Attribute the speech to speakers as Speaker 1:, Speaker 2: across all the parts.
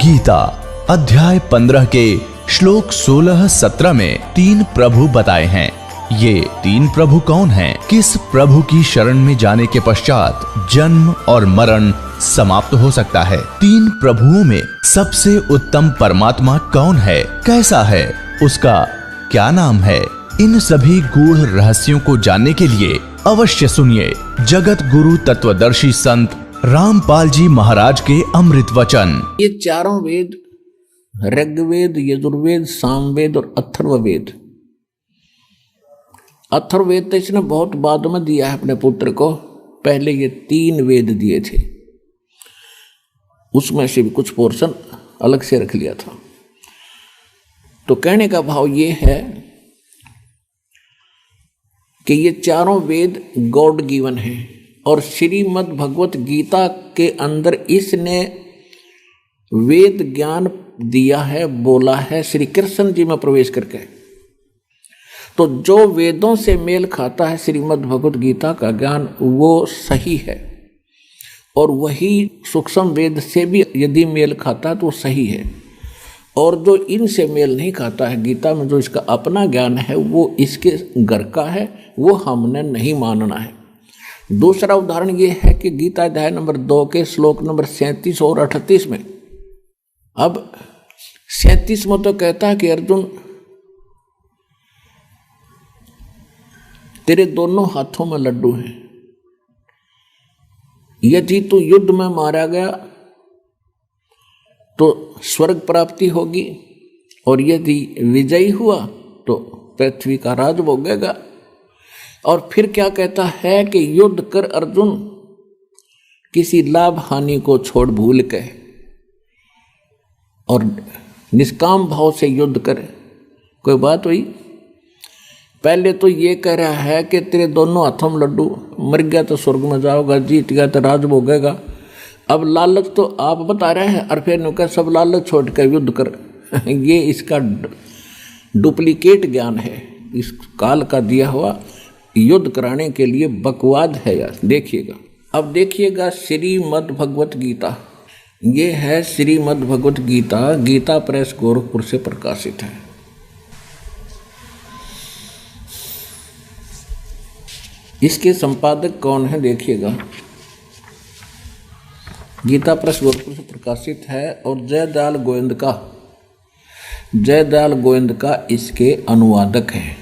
Speaker 1: गीता अध्याय 15 के श्लोक 16-17 में 3 प्रभु बताए हैं। ये 3 प्रभु कौन हैं? किस प्रभु की शरण में जाने के पश्चात जन्म और मरण समाप्त हो सकता है? 3 प्रभुओं में सबसे उत्तम परमात्मा कौन है? कैसा है? उसका क्या नाम है? इन सभी गूढ़ रहस्यों को जानने के लिए अवश्य सुनिए जगत गुरु तत्वदर्शी संत रामपाल जी महाराज के अमृत वचन।
Speaker 2: ये चारों वेद, ऋग्वेद, यजुर्वेद, सामवेद और अथर्ववेद। अथर्ववेद तो इसने बहुत बाद में दिया है अपने पुत्र को, पहले ये 3 वेद दिए थे, उसमें से भी कुछ पोर्शन अलग से रख लिया था। तो कहने का भाव ये है कि ये चारों वेद गॉड गिवन हैं और श्रीमद् भगवत गीता के अंदर इसने वेद ज्ञान दिया है, बोला है श्री कृष्ण जी में प्रवेश करके। तो जो वेदों से मेल खाता है श्रीमद् भगवत गीता का ज्ञान, वो सही है, और वही सूक्ष्म वेद से भी यदि मेल खाता है तो सही है। और जो इनसे मेल नहीं खाता है, गीता में जो इसका अपना ज्ञान है वो इसके घर का है, वो हमने नहीं मानना है। दूसरा उदाहरण ये है कि गीता अध्याय नंबर 2 के श्लोक नंबर 37 और 38 में, अब 37 में तो कहता है कि अर्जुन, तेरे दोनों हाथों में लड्डू हैं, यदि तू युद्ध में मारा गया तो स्वर्ग प्राप्ति होगी, और यदि विजयी हुआ तो पृथ्वी का राज भोगेगा। और फिर क्या कहता है कि युद्ध कर अर्जुन, किसी लाभ हानि को छोड़ भूल के, और निष्काम भाव से युद्ध करे। कोई बात हुई? पहले तो ये कह रहा है कि तेरे दोनों हाथों में लड्डू, मर गया तो स्वर्ग में जाओगा, जीत गया तो राज भोगेगा। अब लालच तो आप बता रहे हैं, और फिर नुका सब लालच छोड़ कर युद्ध कर। ये इसका डुप्लीकेट ज्ञान है, इस काल का दिया हुआ युद्ध कराने के लिए बकवाद है यार। देखिएगा, अब देखिएगा श्रीमद् भगवत गीता, ये है श्रीमद् भगवत गीता, गीता प्रेस गोरखपुर से प्रकाशित है। इसके संपादक कौन है देखिएगा, गीता प्रेस गोरखपुर से प्रकाशित है, और जयदयाल गोविंद का इसके अनुवादक है।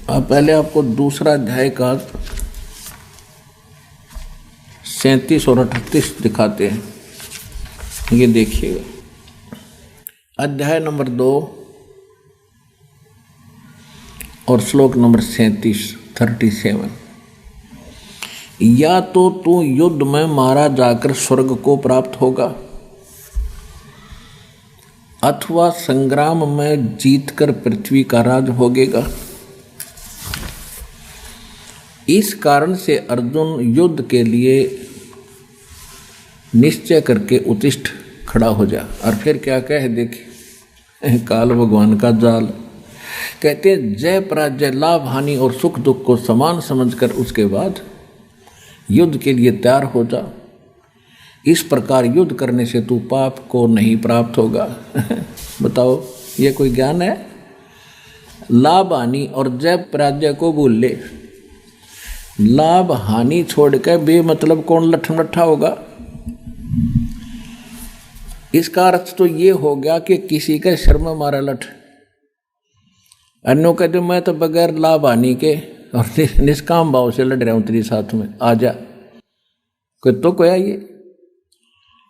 Speaker 2: अब पहले आपको दूसरा अध्याय का 37 और 38 दिखाते हैं, ये देखिएगा। अध्याय नंबर 2 और श्लोक नंबर 37। या तो तू युद्ध में मारा जाकर स्वर्ग को प्राप्त होगा, अथवा संग्राम में जीतकर पृथ्वी का राज भोगेगा। इस कारण से अर्जुन युद्ध के लिए निश्चय करके उत्तिष्ठ खड़ा हो जा। और फिर क्या कहे देखिए, काल भगवान का जाल। कहते जय पराजय, लाभ हानि और सुख दुख को समान समझकर उसके बाद युद्ध के लिए तैयार हो जा। इस प्रकार युद्ध करने से तू पाप को नहीं प्राप्त होगा। बताओ, ये कोई ज्ञान है? लाभ हानि और जय पराजय को भूल ले। लाभ हानि छोड़कर बेमतलब कौन लट्ठा होगा? इसका अर्थ तो ये हो गया कि किसी का सिर में मारा लठ, अन्यों कहते मैं तो बगैर लाभ हानि के और निष्काम भाव से लड़ रहा हूं तेरे साथ में, आजा। कोई तो कोया ये,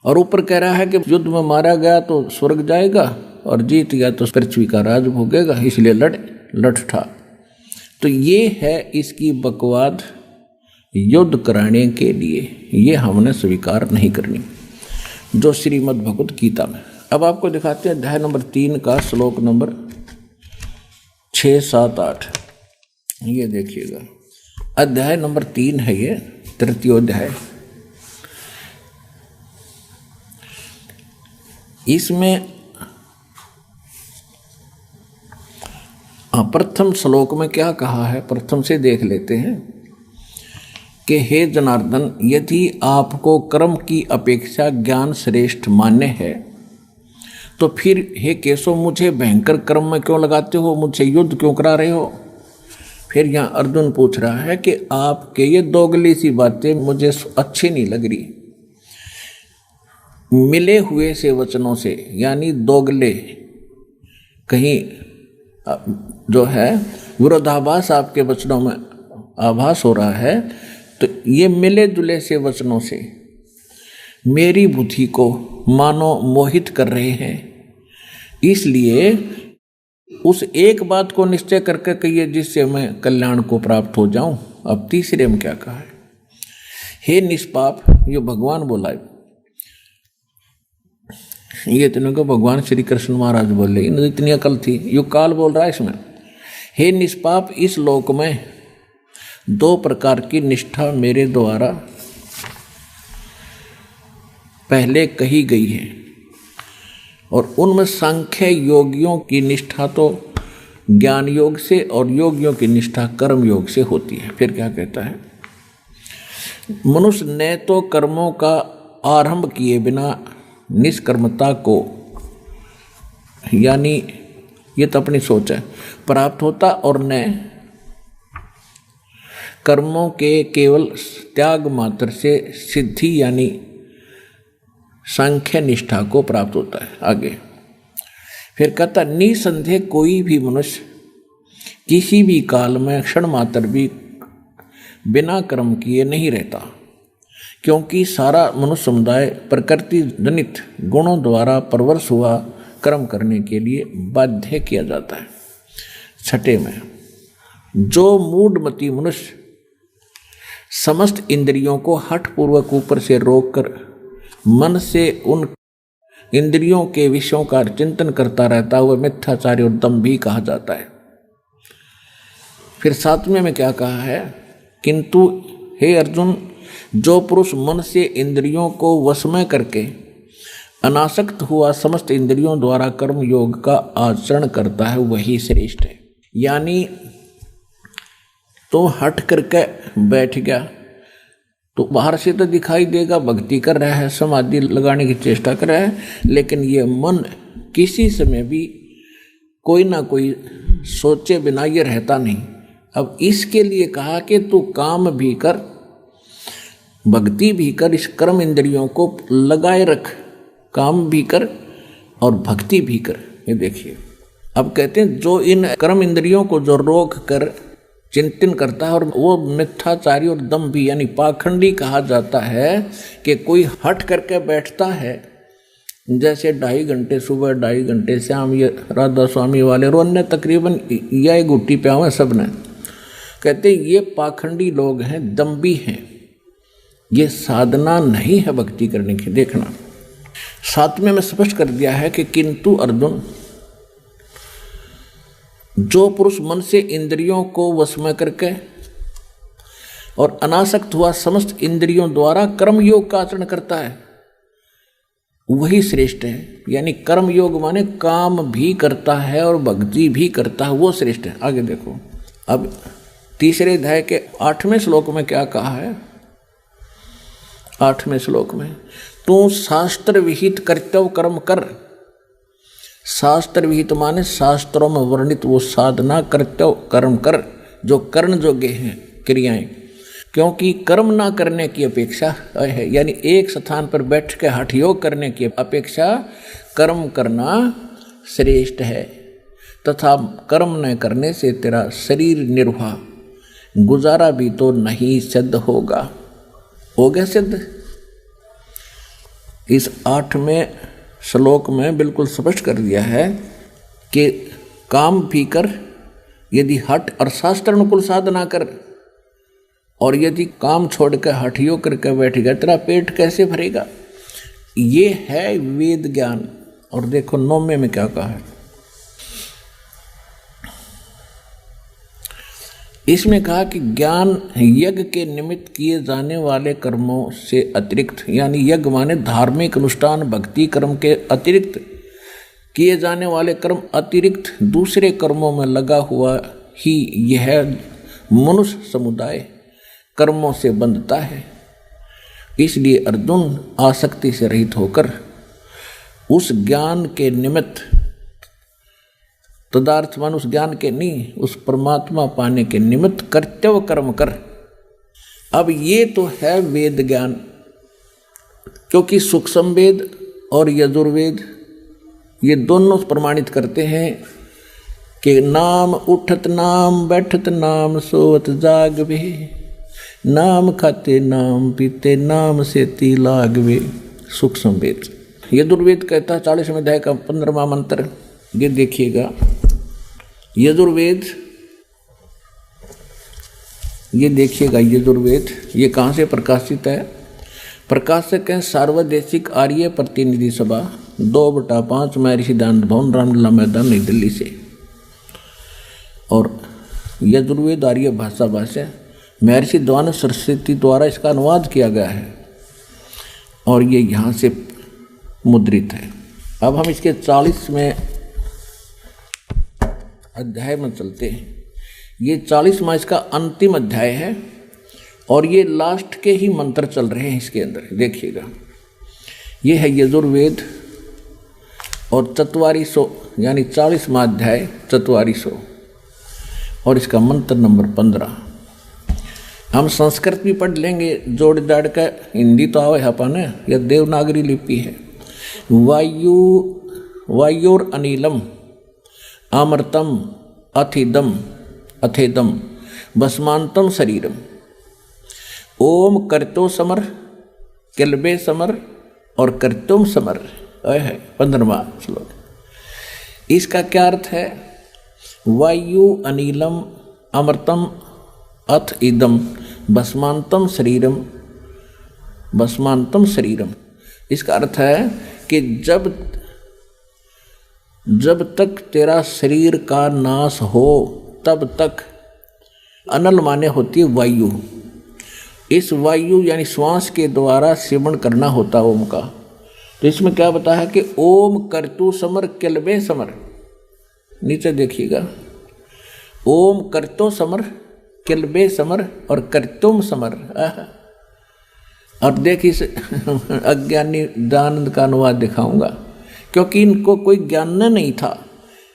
Speaker 2: और ऊपर कह रहा है कि युद्ध में मारा गया तो स्वर्ग जाएगा, और जीत गया तो पृथ्वी का राज भोगेगा, इसलिए लठ था। तो ये है इसकी बकवाद युद्ध कराने के लिए, ये हमने स्वीकार नहीं करनी, जो श्रीमद् भगवत गीता में। अब आपको दिखाते हैं अध्याय नंबर 3 का श्लोक नंबर 6, 7, 8। ये देखिएगा, अध्याय नंबर 3 है ये, तृतीय अध्याय। इसमें प्रथम श्लोक में क्या कहा है, प्रथम से देख लेते हैं कि हे जनार्दन, यदि आपको कर्म की अपेक्षा ज्ञान श्रेष्ठ मान्य है तो फिर हे केशव मुझे भयंकर कर्म में क्यों लगाते हो, मुझसे युद्ध क्यों करा रहे हो। फिर यहाँ अर्जुन पूछ रहा है कि आपके ये दोगली सी बातें मुझे अच्छी नहीं लग रही। मिले हुए से वचनों से, यानी दोगले, कहीं जो है विरोधाभास आपके वचनों में आभास हो रहा है, तो ये मिले जुले से वचनों से मेरी बुद्धि को मानो मोहित कर रहे हैं। इसलिए उस एक बात को निश्चय करके कहिए जिससे मैं कल्याण को प्राप्त हो जाऊं। अब तीसरे में क्या कहा है, हे निष्पाप, ये भगवान बोला है, ये तीनों को भगवान श्री कृष्ण महाराज बोले, इन्हें इतनी अकल थी, युग काल बोल रहा है इसमें। हे निष्पाप, इस लोक में 2 प्रकार की निष्ठा मेरे द्वारा पहले कही गई है, और उनमें सांख्य योगियों की निष्ठा तो ज्ञान योग से और योगियों की निष्ठा कर्म योग से होती है। फिर क्या कहता है, मनुष्य ने तो कर्मों का आरंभ किए बिना निष्कर्मता को, यानी ये तो अपनी सोच है, प्राप्त होता, और न कर्मों के केवल त्याग मात्र से सिद्धि यानी सांख्य निष्ठा को प्राप्त होता है। आगे फिर कहता, निसंदेह कोई भी मनुष्य किसी भी काल में क्षण मात्र भी बिना कर्म किए नहीं रहता, क्योंकि सारा मनुष्य समुदाय प्रकृति जनित गुणों द्वारा परवश हुआ कर्म करने के लिए बाध्य किया जाता है। छठे में, जो मूढ़मती मनुष्य समस्त इंद्रियों को हठपूर्वक ऊपर से रोककर मन से उन इंद्रियों के विषयों का चिंतन करता रहता हुआ मिथ्याचारी और दंभी कहा जाता है। फिर 7वें में क्या कहा है, किंतु हे अर्जुन, जो पुरुष मन से इंद्रियों को वश में करके अनासक्त हुआ समस्त इंद्रियों द्वारा कर्म योग का आचरण करता है वही श्रेष्ठ है। यानी तो हट करके बैठ गया तो बाहर से तो दिखाई देगा भक्ति कर रहा है, समाधि लगाने की चेष्टा कर रहा है, लेकिन ये मन किसी समय भी कोई ना कोई सोचे बिना ये रहता नहीं। अब इसके लिए कहा कि तू काम भी कर, भक्ति भी कर, इस कर्म इंद्रियों को लगाए रख, काम भी कर और भक्ति भी कर। ये देखिए, अब कहते हैं जो इन कर्म इंद्रियों को जो रोक कर चिंतन करता है, और वो मिथ्याचारी और दंभी यानी पाखंडी कहा जाता है कि कोई हट करके बैठता है, जैसे 2.5 घंटे सुबह 2.5 घंटे शाम, ये राधा स्वामी वाले रोने तकरीबन यह गुट्टी पे हुए सब ने, कहते ये पाखंडी लोग हैं, दंभी हैं, ये साधना नहीं है भक्ति करने की। देखना 7वें में स्पष्ट कर दिया है कि किंतु अर्जुन, जो पुरुष मन से इंद्रियों को वश में करके और अनासक्त हुआ समस्त इंद्रियों द्वारा कर्म योग का आचरण करता है वही श्रेष्ठ है। यानी कर्म योग माने काम भी करता है और भक्ति भी करता है, वो श्रेष्ठ है। आगे देखो, अब 3रे अध्याय के 8वें श्लोक में क्या कहा है। 8वें श्लोक में, तू शास्त्र विहित कर्तव्य कर्म कर। शास्त्र विहित माने शास्त्रों में वर्णित वो साधना कर्तव्य कर्म कर जो कर्ण योग्य हैं क्रियाएं, क्योंकि कर्म ना करने की अपेक्षा है, यानी एक स्थान पर बैठ के हठ योग करने की अपेक्षा कर्म करना श्रेष्ठ है, तथा कर्म न करने से तेरा शरीर निर्वाह गुजारा भी तो नहीं सिद्ध होगा। हो गया सिद्ध। इस 8वें श्लोक में बिल्कुल स्पष्ट कर दिया है कि काम भी कर, यदि हठ और शास्त्र अनुकूल साधना कर, और यदि काम छोड़ कर हठ योग करके बैठ गया तेरा पेट कैसे भरेगा। ये है वेद ज्ञान। और देखो 9वें में क्या कहा है, इसमें कहा कि ज्ञान यज्ञ के निमित्त किए जाने वाले कर्मों से अतिरिक्त, यानी यज्ञ माने धार्मिक अनुष्ठान भक्ति कर्म के अतिरिक्त किए जाने वाले कर्म अतिरिक्त दूसरे कर्मों में लगा हुआ ही यह मनुष्य समुदाय कर्मों से बंधता है। इसलिए अर्जुन आसक्ति से रहित होकर उस ज्ञान के निमित्त, तदार्थमान उस ज्ञान के नहीं, उस परमात्मा पाने के निमित्त कर्तव्य कर्म कर। अब ये तो है वेद ज्ञान, क्योंकि सूक्ष्म वेद और यजुर्वेद ये दोनों प्रमाणित करते हैं कि नाम उठत नाम बैठत नाम सोवत जागवे, नाम खाते नाम पीते नाम से ती लागवे। सूक्ष्म वेद। यजुर्वेद कहता है 40वें अध्याय का 15वां मंत्र, ये देखिएगा। यजुर्वेद, ये देखिएगा यजुर्वेद, ये कहाँ से प्रकाशित है? प्रकाशक है सार्वदेशिक आर्य प्रतिनिधि सभा 2/5 महर्षि दानंद भवन, रामलीला मैदान, नई दिल्ली से। और यजुर्वेद आर्य भाषा भाष्य महर्षि द्वान सरस्वती द्वारा इसका अनुवाद किया गया है और ये यहाँ से मुद्रित है। अब हम इसके 40वें अध्याय में चलते हैं। ये 40वां इसका अंतिम अध्याय है और ये लास्ट के ही मंत्र चल रहे हैं इसके अंदर। देखिएगा, ये है यजुर्वेद और 4400 यानी 40वां अध्याय 4400 और इसका मंत्र नंबर 15। हम संस्कृत भी पढ़ लेंगे जोड़ जाड़ का, हिंदी तो आवे अपन, यह देवनागरी लिपि है। वायुर अनिलम अमृतम अथिदम अथेदम भस्मांतम शरीरम, ओम कर्तो समर किलबे समर और कर्तुम समर है 15वां श्लोक। इसका क्या अर्थ है? वायु अनिलम अमृतम अथ इदम भस्मांतम शरीरम, भस्मांतम शरीरम। इसका अर्थ है कि जब तक तेरा शरीर का नाश हो तब तक, अनल माने होती है वायु, इस वायु यानी श्वास के द्वारा सेवन करना होता ओम का। तो इसमें क्या बताया कि ओम कर्तु समर किलबे समर, नीचे देखिएगा, ओम कर्तो समर किलबे समर और कर्तुम समर। और देख इस अज्ञानी दानंद का अनुवाद दिखाऊंगा, क्योंकि इनको कोई ज्ञान नहीं था,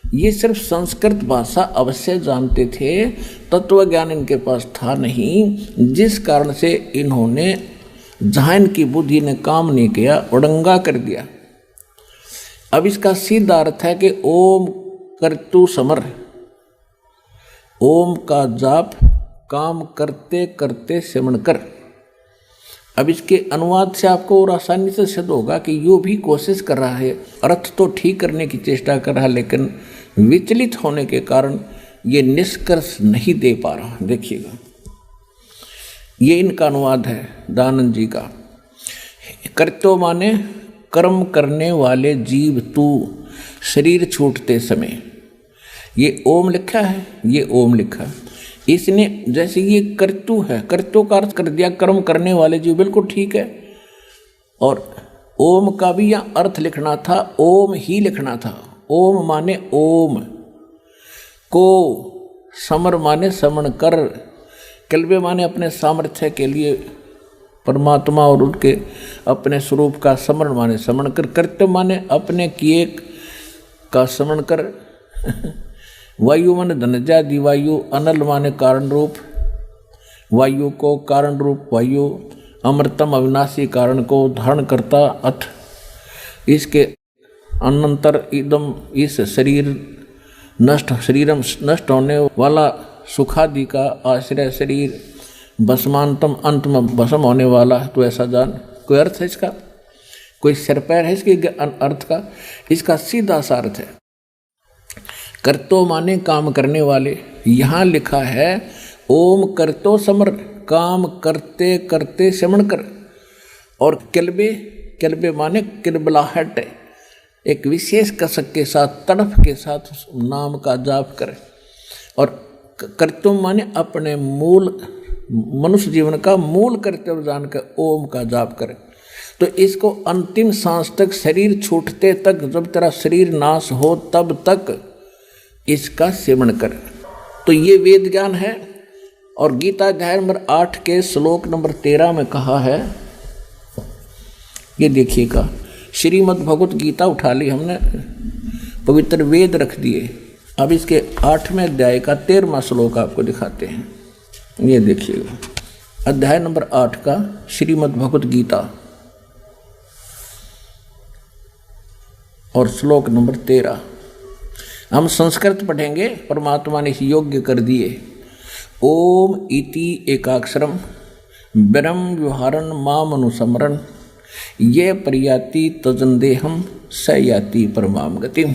Speaker 2: ये सिर्फ संस्कृत भाषा अवश्य जानते थे, तत्व ज्ञान इनके पास था नहीं, जिस कारण से इन्होंने जहाँ इनकी बुद्धि ने काम नहीं किया उड़ंगा कर दिया। अब इसका सीधा अर्थ है कि ओम कर्तु समर, ओम का जाप काम करते करते सेवन कर। अब इसके अनुवाद से आपको और आसानी से सिद्ध होगा कि यो भी कोशिश कर रहा है, अर्थ तो ठीक करने की चेष्टा कर रहा है, लेकिन विचलित होने के कारण ये निष्कर्ष नहीं दे पा रहा। देखिएगा, ये इनका अनुवाद है दानंद जी का। कर्तो माने कर्म करने वाले जीव तू, शरीर छूटते समय, ये ओम लिखा है, ये ओम लिखा है। इसने जैसे ये कर्तु है, कर्तु का अर्थ कर दिया कर्म करने वाले जीव, बिल्कुल ठीक है। और ओम का भी यहाँ अर्थ लिखना था, ओम ही लिखना था। ओम माने ओम को, समर माने समण कर, किलबे माने अपने सामर्थ्य के लिए परमात्मा और उनके अपने स्वरूप का समरण माने समण कर, कर्तव्य माने अपने किए का समण कर। वायु माने धनजा दिवायु, अनल माने कारण रूप वायु को, कारण रूप वायु, अमृतम अविनाशी कारण को धारण करता अथ, इसके अनंतर इदम इस शरीर नष्ट, शरीरम नष्ट होने वाला, सुखादि का आश्रय शरीर, भस्मांतम अंत में भस्म होने वाला। तो ऐसा जान, कोई अर्थ है इसका? कोई सिर पैर है इसके अर्थ का? इसका सीधा सा अर्थ है कर्तो माने काम करने वाले। यहाँ लिखा है ओम कर्तो समर, काम करते करते श्रवण कर। और किलबे, किलबे माने किलबलाहट, एक विशेष कसक के साथ, तड़फ के साथ नाम का जाप कर। और कर्तव्य माने अपने मूल मनुष्य जीवन का मूल कर्तव्य जानकर ओम का जाप कर। तो इसको अंतिम सांस तक, शरीर छूटते तक, जब तेरा शरीर नाश हो तब तक इसका सेवन कर। तो ये वेद ज्ञान है। और गीता अध्याय नंबर 8 के श्लोक नंबर 13 में कहा है, ये देखिएगा, श्रीमद् भगवत गीता उठा ली हमने, पवित्र वेद रख दिए। अब इसके 8वें अध्याय का 13वां श्लोक आपको दिखाते हैं। ये देखिएगा, अध्याय नंबर 8 का श्रीमद् भगवत गीता और श्लोक नंबर 13। हम संस्कृत पढ़ेंगे। परमात्मा ने इसे योग्य कर दिए। ओम इति एकाक्षरम ब्रह्म व्यवहारन माम अनुसमरण ये प्रयाति तजंदेहम स याति परमाम गतिम।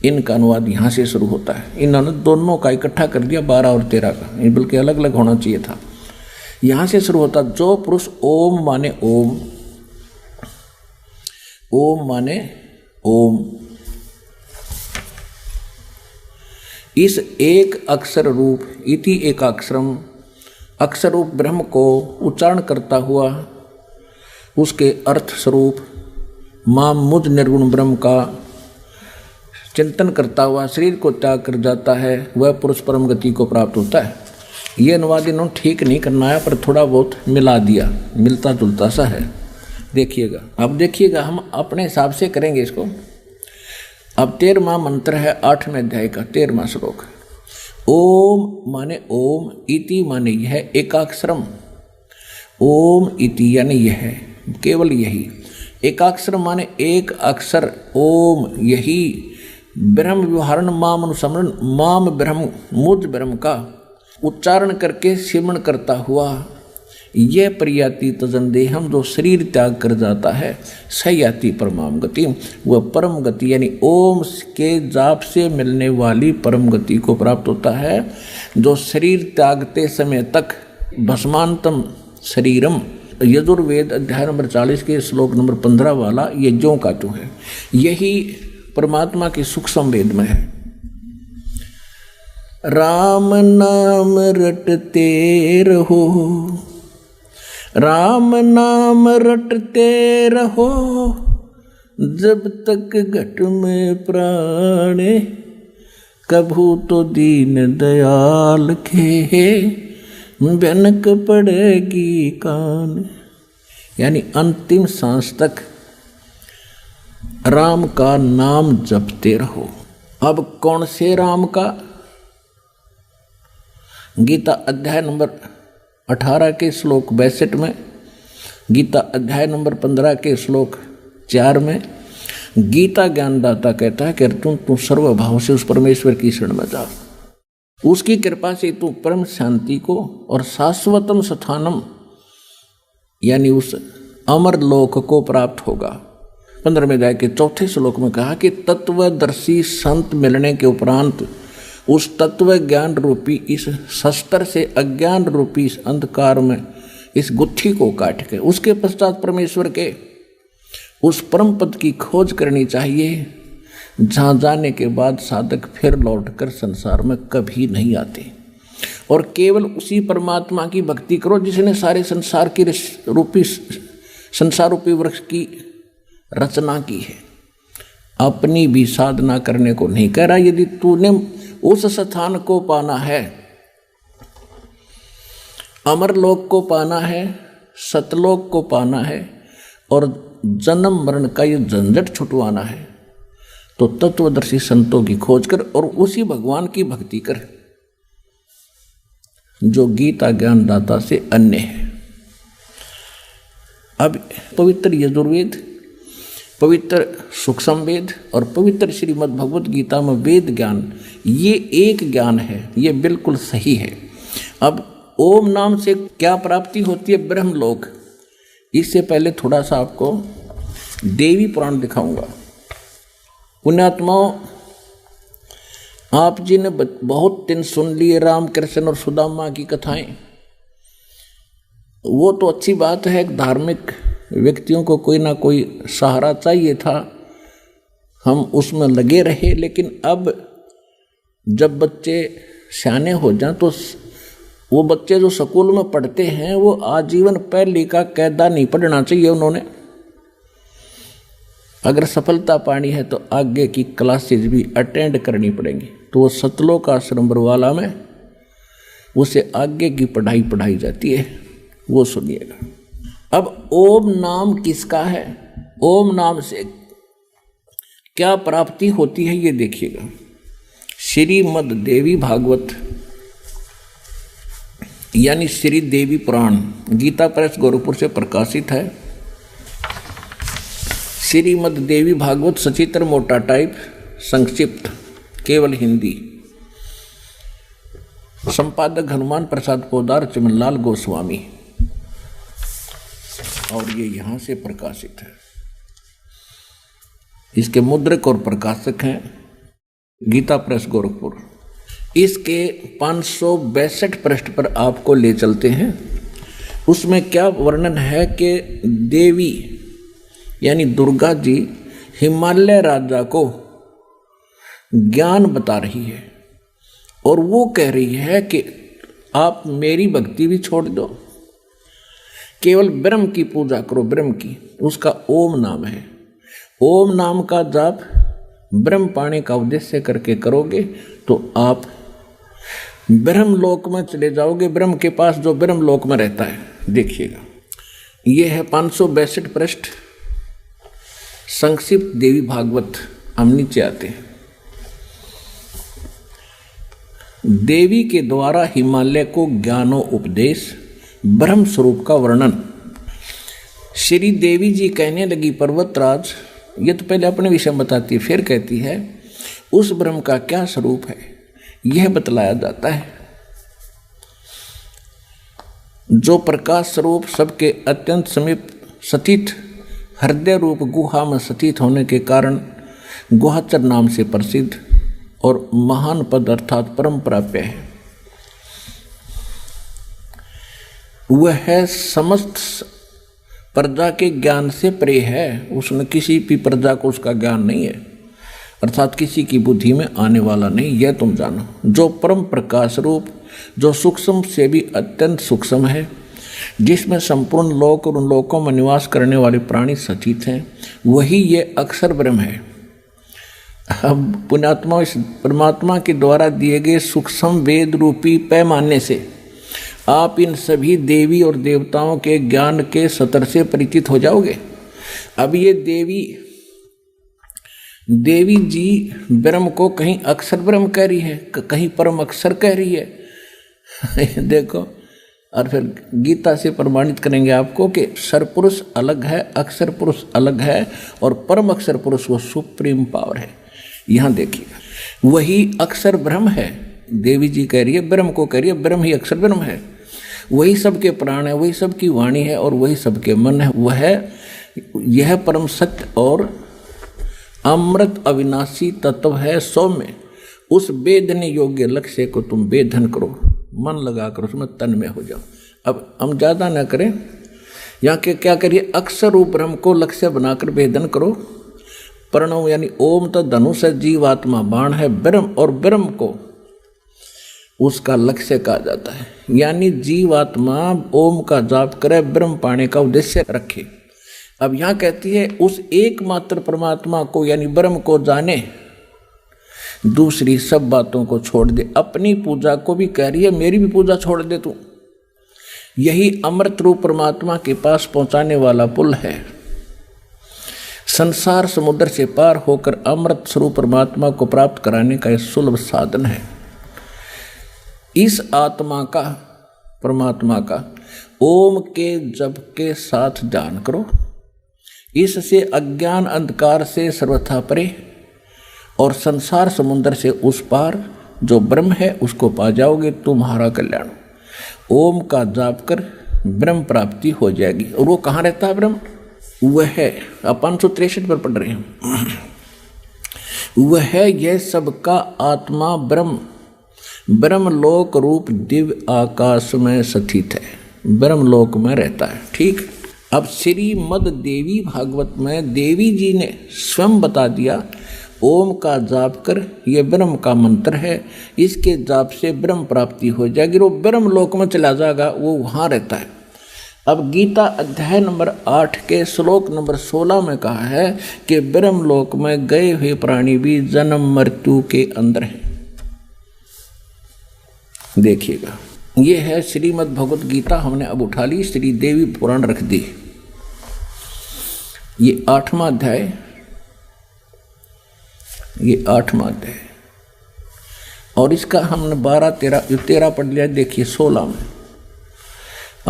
Speaker 2: इनका अनुवाद यहाँ से शुरू होता है। इन्होंने दोनों का इकट्ठा कर दिया, 12 और 13 का, बल्कि अलग अलग होना चाहिए था। यहाँ से शुरू होता, जो पुरुष ओम माने ओम, ओम माने ओम, इस एक अक्षर रूप इति एकाक्षरम अक्षर रूप ब्रह्म को उच्चारण करता हुआ उसके अर्थ स्वरूप मां मुझ निर्गुण ब्रह्म का चिंतन करता हुआ शरीर को त्याग कर जाता है, वह पुरुष परम गति को प्राप्त होता है। ये अनुवाद इन्होंने ठीक नहीं करना है, पर थोड़ा बहुत मिला दिया, मिलता जुलता सा है। देखिएगा, अब देखिएगा, हम अपने हिसाब से करेंगे इसको। अब 13वां मंत्र है 8वें अध्याय का 13वां श्लोक। ओम माने ओम, इति माने यह, एकाक्षरम। ओम इति यानी यह, केवल यही। एकाक्षर माने एक अक्षर, ओम यही। ब्रह्म व्यवहारण माम अनुसमरण, माम ब्रह्म मुझ ब्रह्म का उच्चारण करके सिमरण करता हुआ यह प्रयाति तजंदेहम जो शरीर त्याग कर जाता है, सयाति परमाम गति, वह परम गति यानी ओम के जाप से मिलने वाली परम गति को प्राप्त होता है। जो शरीर त्यागते समय तक भस्मांतम शरीरम, यजुर्वेद अध्याय नंबर 40 के श्लोक नंबर 15 वाला ये ज्यों का त्यों है। यही परमात्मा की सूक्ष्म वेद में है। राम नाम रटते रहो, राम नाम रटते रहो, जब तक घट में प्राणे, कभू तो दीन दयाल के भनक पड़ेगी कान। यानी अंतिम सांस तक राम का नाम जपते रहो। अब कौन से राम का? गीता अध्याय नंबर 18 के श्लोक 62 में, गीता अध्याय नंबर 15 के श्लोक 4 में गीता ज्ञानदाता कहता है कि अर्जुन तू सर्वभाव से उस परमेश्वर की शरण में जा, उसकी कृपा से तू परम शांति को और शाश्वतम स्थानम यानी उस अमर लोक को प्राप्त होगा। 15वें अध्याय के 4थे श्लोक में कहा कि तत्वदर्शी संत मिलने के उपरांत उस तत्व ज्ञान रूपी इस शस्त्र से अज्ञान रूपी इस अंधकार में इस गुत्थी को काट के उसके पश्चात परमेश्वर के उस परम पद की खोज करनी चाहिए, जहाँ जाने के बाद साधक फिर लौटकर संसार में कभी नहीं आते। और केवल उसी परमात्मा की भक्ति करो जिसने सारे संसार की संसार रूपी वृक्ष की रचना की है। अपनी भी साधना करने को नहीं कह रहा। यदि तूने उस स्थान को पाना है, अमरलोक को पाना है, सतलोक को पाना है और जन्म मरण का ये झंझट छुटवाना है, तो तत्वदर्शी संतों की खोज कर और उसी भगवान की भक्ति कर जो गीता ज्ञान दाता से अन्य है। अब पवित्र यजुर्वेद, पवित्र सूक्ष्म वेद और पवित्र श्रीमद् भगवत गीता में वेद ज्ञान, ये एक ज्ञान है, ये बिल्कुल सही है। अब ओम नाम से क्या प्राप्ति होती है? ब्रह्मलोक। इससे पहले थोड़ा सा आपको देवी पुराण दिखाऊंगा। पुण्यात्माओं, आप जी ने बहुत दिन सुन लिए राम कृष्ण और सुदामा की कथाएं। वो तो अच्छी बात है, धार्मिक व्यक्तियों को कोई ना कोई सहारा चाहिए था, हम उसमें लगे रहे। लेकिन अब जब बच्चे सियाने हो जाएं तो वो बच्चे जो स्कूल में पढ़ते हैं वो आजीवन पहली का कायदा नहीं पढ़ना चाहिए उन्होंने। अगर सफलता पानी है तो आगे की क्लासेज भी अटेंड करनी पड़ेंगी। तो वो सतलोक आश्रम बरवाला में उसे आगे की पढ़ाई पढ़ाई जाती है, वो सुनिएगा। अब ओम नाम किसका है? ओम नाम से क्या प्राप्ति होती है ये देखिएगा। श्रीमद् देवी भागवत यानी श्री देवी पुराण गीता प्रेस गोरखपुर से प्रकाशित है। श्रीमद् देवी भागवत सचित्र मोटा टाइप संक्षिप्त केवल हिंदी, संपादक हनुमान प्रसाद पोदार चिमनलाल गोस्वामी, और ये यहाँ से प्रकाशित है। इसके मुद्रक और प्रकाशक हैं गीता प्रेस गोरखपुर। इसके 562 पृष्ठ पर आपको ले चलते हैं। उसमें क्या वर्णन है कि देवी यानी दुर्गा जी हिमालय राजा को ज्ञान बता रही है और वो कह रही है कि आप मेरी भक्ति भी छोड़ दो, केवल ब्रह्म की पूजा करो। ब्रह्म की, उसका ओम नाम है। ओम नाम का जाप ब्रह्म पाने का उद्देश्य करके करोगे तो आप ब्रह्म लोक में चले जाओगे, ब्रह्म के पास जो ब्रह्म लोक में रहता है। देखिएगा, ये है 562 पृष्ठ संक्षिप्त देवी भागवत। हम नीचे आते हैं। देवी के द्वारा हिमालय को ज्ञानो उपदेश, ब्रह्म स्वरूप का वर्णन। श्री देवी जी कहने लगी, पर्वतराज, ये तो पहले अपने विषय बताती है, फिर कहती है उस ब्रह्म का क्या स्वरूप है यह बतलाया जाता है, जो प्रकाश स्वरूप सबके अत्यंत समीप स्थित हृदय रूप गुहा में स्थित होने के कारण गुहाचर नाम से प्रसिद्ध और महान पद अर्थात परम प्राप्य है। वह है समस्त प्रजा के ज्ञान से परे है। उसने किसी भी प्रजा को उसका ज्ञान नहीं है, अर्थात किसी की बुद्धि में आने वाला नहीं, यह तुम जानो। जो परम प्रकाश रूप, जो सूक्ष्म से भी अत्यंत सूक्ष्म है, जिसमें संपूर्ण लोक और उन लोकों में निवास करने वाले प्राणी स्थित हैं, वही ये अक्षर ब्रह्म है। अब पुण्यात्मा इस परमात्मा के द्वारा दिए गए सूक्ष्म वेद रूपी पैमाने से आप इन सभी देवी और देवताओं के ज्ञान के सतर से परिचित हो जाओगे। अब ये देवी जी ब्रह्म को कहीं अक्षर ब्रह्म कह रही है, कहीं परम अक्षर कह रही है। देखो, और फिर गीता से प्रमाणित करेंगे आपको कि सरपुरुष अलग है, अक्षर पुरुष अलग है, और परम अक्षर पुरुष वो सुप्रीम पावर है। यहाँ देखिए, वही अक्षर ब्रह्म है। देवी जी कह रही है, ब्रह्म को कह रही है, ब्रह्म ही अक्षर ब्रह्म है। वही सबके प्राण है, वही सबकी वाणी है, और वही सबके मन है। वह यह परम सत्य और अमृत अविनाशी तत्व है। सौम्य उस वेदने योग्य लक्ष्य को तुम वेधन करो, मन लगाकर उसमें तन में हो जाओ। अब हम ज़्यादा न करें, यहाँ के क्या करिए, अक्षर रूप ब्रह्म को लक्ष्य बनाकर वेदन करो। प्रणव यानी ओम तो धनुष है, जीवात्मा बाण है, ब्रह्म, और ब्रह्म को उसका लक्ष्य कहा जाता है। यानी जीवात्मा ओम का जाप करे, ब्रह्म पाने का उद्देश्य रखे। अब यहाँ कहती है उस एकमात्र परमात्मा को यानी ब्रह्म को जाने, दूसरी सब बातों को छोड़ दे। अपनी पूजा को भी कह रही है, मेरी भी पूजा छोड़ दे तू। यही अमृत रूप परमात्मा के पास पहुंचाने वाला पुल है। संसार समुद्र से पार होकर अमृत स्वरूप परमात्मा को प्राप्त कराने का यह सुलभ साधन है। इस आत्मा का, परमात्मा का ओम के जप के साथ ध्यान करो। इससे अज्ञान अंधकार से सर्वथा परे और संसार समुद्र से उस पार जो ब्रह्म है उसको पा जाओगे। तुम्हारा कल्याण। ओम का जाप कर ब्रह्म प्राप्ति हो जाएगी। और वो कहाँ रहता है ब्रह्म? वह है, 563 पर पढ़ रहे हैं, वह है यह सबका आत्मा ब्रह्म, ब्रह्मलोक रूप दिव्य आकाश में स्थित है, ब्रह्मलोक में रहता है। ठीक। अब श्रीमद् देवी भागवत में देवी जी ने स्वयं बता दिया, ओम का जाप कर, ये ब्रह्म का मंत्र है, इसके जाप से ब्रह्म प्राप्ति हो जाएगी। वो ब्रह्मलोक में चला जाएगा, वो वहाँ रहता है। अब गीता अध्याय नंबर 8 के श्लोक नंबर 16 में कहा है कि ब्रह्मलोक में गए हुए प्राणी भी जन्म मृत्यु के अंदर हैं। देखिएगा, ये है श्रीमद् भगवत गीता। हमने अब उठा ली, श्री देवी पुराण रख दी। ये 8वां अध्याय, ये 8वां अध्याय, और इसका हमने 13 पढ़ लिया। देखिए 16 में,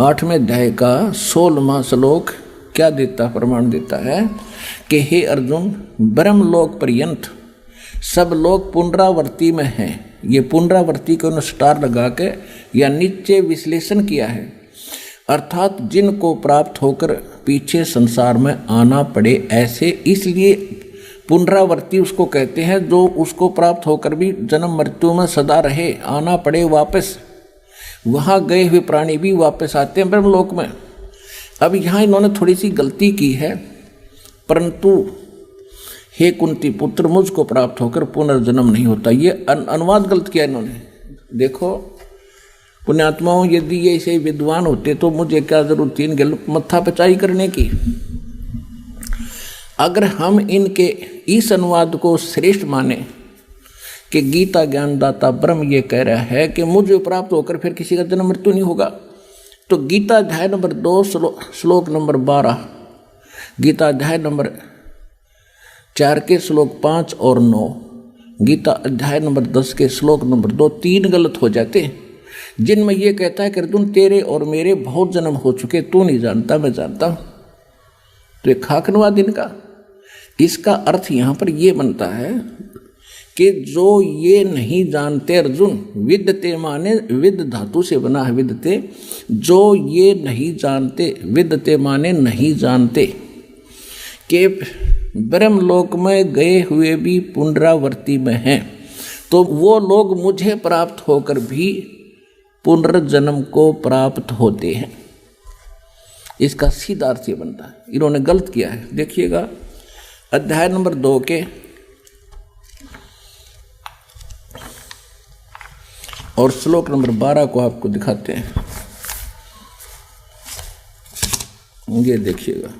Speaker 2: 8वें अध्याय का 16वां श्लोक क्या देता, प्रमाण देता है कि हे अर्जुन, ब्रह्मलोक पर्यंत सब लोग पुनरावर्ती में हैं। ये पुनरावर्ती को स्टार लगा के या नीचे विश्लेषण किया है, अर्थात जिनको प्राप्त होकर पीछे संसार में आना पड़े ऐसे। इसलिए पुनरावर्ती उसको कहते हैं जो उसको प्राप्त होकर भी जन्म मृत्यु में सदा रहे, आना पड़े वापस। वहाँ गए हुए प्राणी भी वापस आते हैं ब्रह्मलोक में। अब यहाँ इन्होंने थोड़ी सी गलती की है, परंतु हे कुंती पुत्र, मुझको प्राप्त होकर पुनर्जन्म नहीं होता। ये अनुवाद गलत किया इन्होंने। देखो पुण्यात्माओं, यदि ये ऐसे विद्वान होते तो मुझे क्या जरूरत थी इनके मत्था पचाई करने की। अगर हम इनके इस अनुवाद को श्रेष्ठ माने कि गीता ज्ञानदाता ब्रह्म ये कह रहा है कि मुझे प्राप्त होकर फिर किसी का जन्म मृत्यु नहीं होगा, तो गीता अध्याय नंबर 2 श्लोक नंबर 12, गीता अध्याय नंबर 4 के श्लोक 5 और 9, गीता अध्याय नंबर 10 के श्लोक नंबर 2, 3 गलत हो जाते हैं, जिनमें ये कहता है कि अर्जुन तेरे और मेरे बहुत जन्म हो चुके, तू नहीं जानता मैं जानता हूँ। तो ये खाकनवाद इनका। इसका अर्थ यहाँ पर ये बनता है कि जो ये नहीं जानते, अर्जुन विद्यते माने विद धातु से बना है विद्यते, जो ये नहीं जानते, विद्यते माने नहीं जानते कि ब्रह्मलोक में गए हुए भी पुनरावर्ती में हैं, तो वो लोग मुझे प्राप्त होकर भी पुनर्जन्म को प्राप्त होते हैं। इसका सीधा अर्थ ये बनता है। इन्होंने गलत किया है। देखिएगा अध्याय नंबर 2 के और श्लोक नंबर 12 को आपको दिखाते हैं। ये देखिएगा,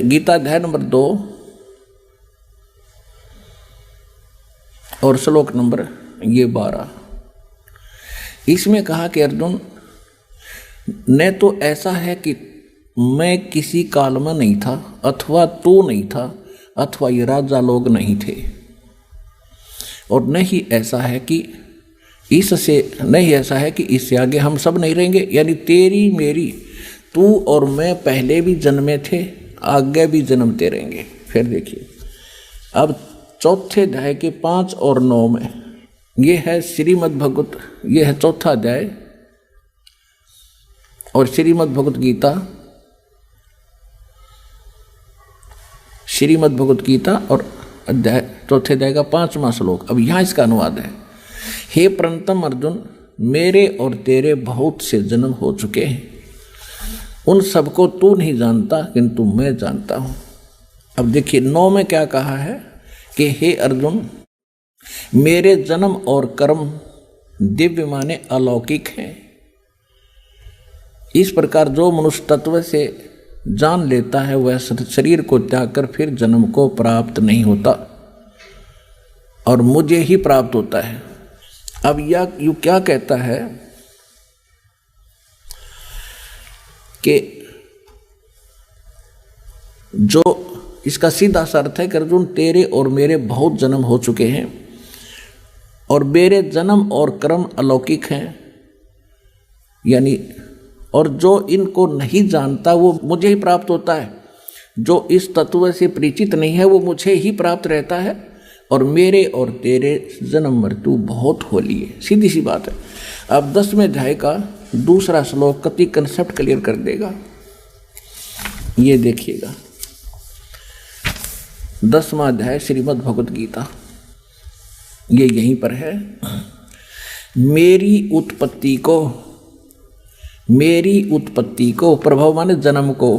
Speaker 2: गीता अध्याय नंबर 2 और श्लोक नंबर ये 12। इसमें कहा कि अर्जुन, न तो ऐसा है कि मैं किसी काल में नहीं था, अथवा तू नहीं था, अथवा ये राजा लोग नहीं थे, और नहीं ऐसा है कि इससे आगे हम सब नहीं रहेंगे। यानी तेरी मेरी, तू और मैं पहले भी जन्मे थे, आगे भी जन्मते रहेंगे। फिर देखिए अब 4थे अध्याय के 5 और 9 में, ये है श्रीमद् भगवत, ये है 4था अध्याय और श्रीमद् भगवत गीता और अध्याय 4थे अध्याय का 5वां श्लोक। अब यहाँ इसका अनुवाद है, हे प्रणतम अर्जुन, मेरे और तेरे बहुत से जन्म हो चुके हैं, उन सबको तू नहीं जानता किंतु मैं जानता हूँ। अब देखिए 9 में क्या कहा है कि हे अर्जुन, मेरे जन्म और कर्म दिव्य माने अलौकिक हैं। इस प्रकार जो मनुष्य तत्व से जान लेता है वह शरीर को त्याग कर फिर जन्म को प्राप्त नहीं होता और मुझे ही प्राप्त होता है। अब यू क्या कहता है कि जो इसका सीधा सा अर्थ है कि अर्जुन तेरे और मेरे बहुत जन्म हो चुके हैं और मेरे जन्म और कर्म अलौकिक हैं, यानी और जो इनको नहीं जानता वो मुझे ही प्राप्त होता है, जो इस तत्व से परिचित नहीं है वो मुझे ही प्राप्त रहता है, और मेरे और तेरे जन्म मृत्यु बहुत होली है। सीधी सी बात है। अब 10वें अध्याय का 2 श्लोक कति कंसेप्ट क्लियर कर देगा। ये देखिएगा 10वां अध्याय श्रीमद् भगवत गीता, ये यहीं पर है। मेरी उत्पत्ति को प्रभाव माने जन्म को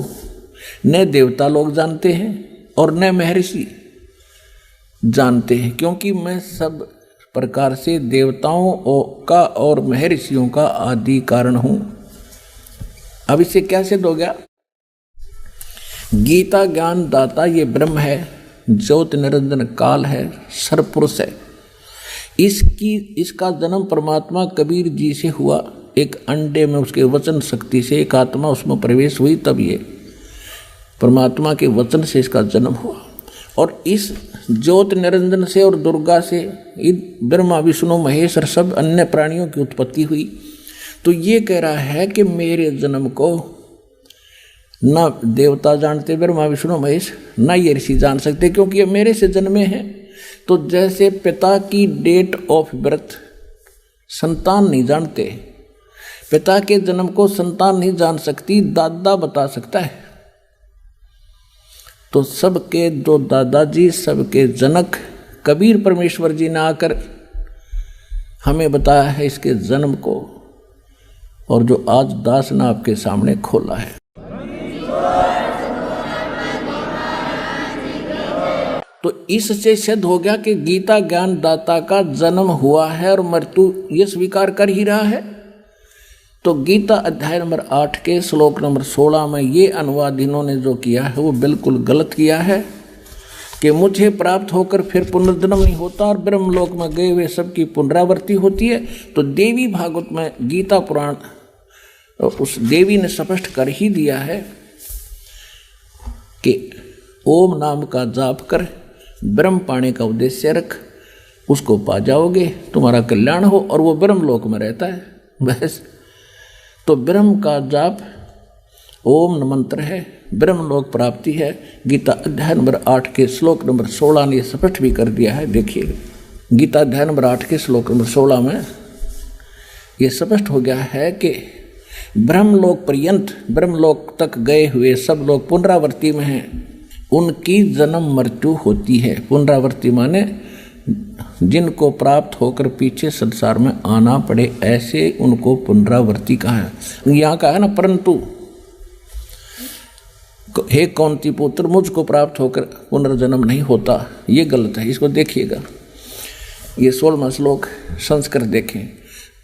Speaker 2: न देवता लोग जानते हैं और न महर्षि जानते हैं, क्योंकि मैं सब प्रकार से देवताओं का और महर्षियों का आदि कारण हूं। अब इससे क्या सिद्ध हो गया? गीता ज्ञान दाता ये ब्रह्म है, ज्योति निरंजन काल है, सर्वपुरुष है। इसका जन्म परमात्मा कबीर जी से हुआ। एक अंडे में उसके वचन शक्ति से एक आत्मा उसमें प्रवेश हुई, तब ये परमात्मा के वचन से इसका जन्म हुआ। और इस ज्योत निरंजन से और दुर्गा से ब्रह्मा विष्णु महेश और सब अन्य प्राणियों की उत्पत्ति हुई। तो ये कह रहा है कि मेरे जन्म को ना देवता जानते ब्रह्मा विष्णु महेश, ना ये ऋषि जान सकते, क्योंकि ये मेरे से जन्मे हैं। तो जैसे पिता की डेट ऑफ बर्थ संतान नहीं जानते, पिता के जन्म को संतान नहीं जान सकती, दादा बता सकता है। तो सबके जो दादाजी, सबके जनक कबीर परमेश्वर जी ने आकर हमें बताया है इसके जन्म को, और जो आज दास ने आपके सामने खोला है। तो इससे सिद्ध हो गया कि गीता ज्ञान दाता का जन्म हुआ है और मृत्यु ये स्वीकार कर ही रहा है। तो गीता अध्याय नंबर 8 के श्लोक नंबर 16 में ये अनुवाद इन्होंने जो किया है वो बिल्कुल गलत किया है कि मुझे प्राप्त होकर फिर पुनर्जन्म नहीं होता और ब्रह्मलोक में गए हुए सबकी पुनरावृत्ति होती है। तो देवी भागवत में गीता पुराण उस देवी ने स्पष्ट कर ही दिया है कि ओम नाम का जाप कर ब्रह्म पाने का उद्देश्य रख, उसको पा जाओगे, तुम्हारा कल्याण हो, और वो ब्रह्मलोक में रहता है बस। तो ब्रह्म का जाप ओम मंत्र है, ब्रह्मलोक प्राप्ति है। गीता अध्याय नंबर 8 के श्लोक नंबर 16 ने स्पष्ट भी कर दिया है। देखिए गीता अध्याय नंबर 8 के श्लोक नंबर 16 में ये स्पष्ट हो गया है कि ब्रह्मलोक पर्यंत, ब्रह्मलोक तक गए हुए सब लोग पुनरावृत्ति में हैं, उनकी जन्म मृत्यु होती है। पुनरावृत्ति माने जिनको प्राप्त होकर पीछे संसार में आना पड़े, ऐसे उनको पुनरावृत्ति कहा है। यहाँ कहा है ना, परंतु हे कौंती पुत्र मुझको प्राप्त होकर पुनर्जन्म नहीं होता, ये गलत है। इसको देखिएगा, ये 16वां श्लोक संस्कृत देखें।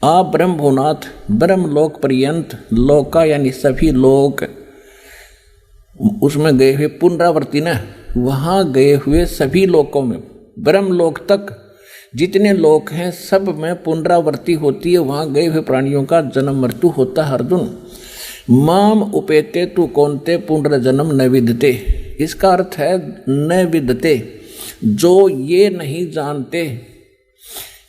Speaker 2: आ ब्रह्मभुनाथ ब्रह्मलोक पर्यंत, लोका यानी सभी लोक, उसमें गए हुए पुनरावृत्ति न, वहाँ गए हुए सभी लोकों में, ब्रह्मलोक तक जितने लोक हैं सब में पुनरावृत्ति होती है। वहाँ गए हुए प्राणियों का जन्म मृत्यु होता है। अर्जुन माम उपेते तू कौनते पुनर्जन्म न विदते, इसका अर्थ है न विदते, जो ये नहीं जानते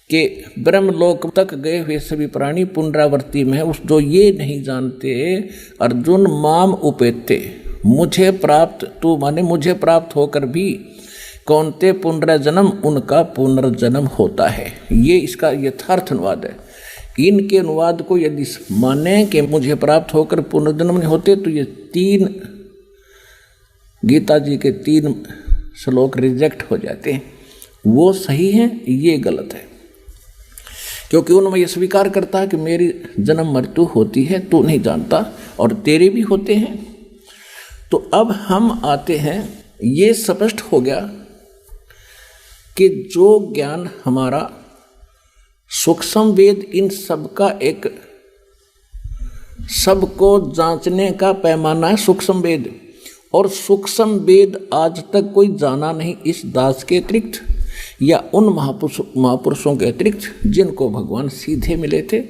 Speaker 2: कि ब्रह्मलोक तक गए हुए सभी प्राणी पुनरावृत्ति में है, उस जो ये नहीं जानते अर्जुन माम उपेते, मुझे प्राप्त, तू माने मुझे प्राप्त होकर भी कौनते पुनर्जन्म, उनका पुनर्जन्म होता है। ये इसका यथार्थ अनुवाद है। इनके अनुवाद को यदि माने कि मुझे प्राप्त होकर पुनर्जन्म नहीं होते, तो ये 3 गीता जी के 3 श्लोक रिजेक्ट हो जाते हैं। वो सही है, ये गलत है, क्योंकि उनमें ये स्वीकार करता है कि मेरी जन्म मृत्यु होती है, तू नहीं जानता, और तेरे भी होते हैं। तो अब हम आते हैं, ये स्पष्ट हो गया कि जो ज्ञान हमारा सूक्ष्म वेद इन सब का एक सबको जांचने का पैमाना है सूक्ष्म वेद, और सूक्ष्म वेद आज तक कोई जाना नहीं इस दास के अतिरिक्त या उन महापुरुषों के अतिरिक्त जिनको भगवान सीधे मिले थे,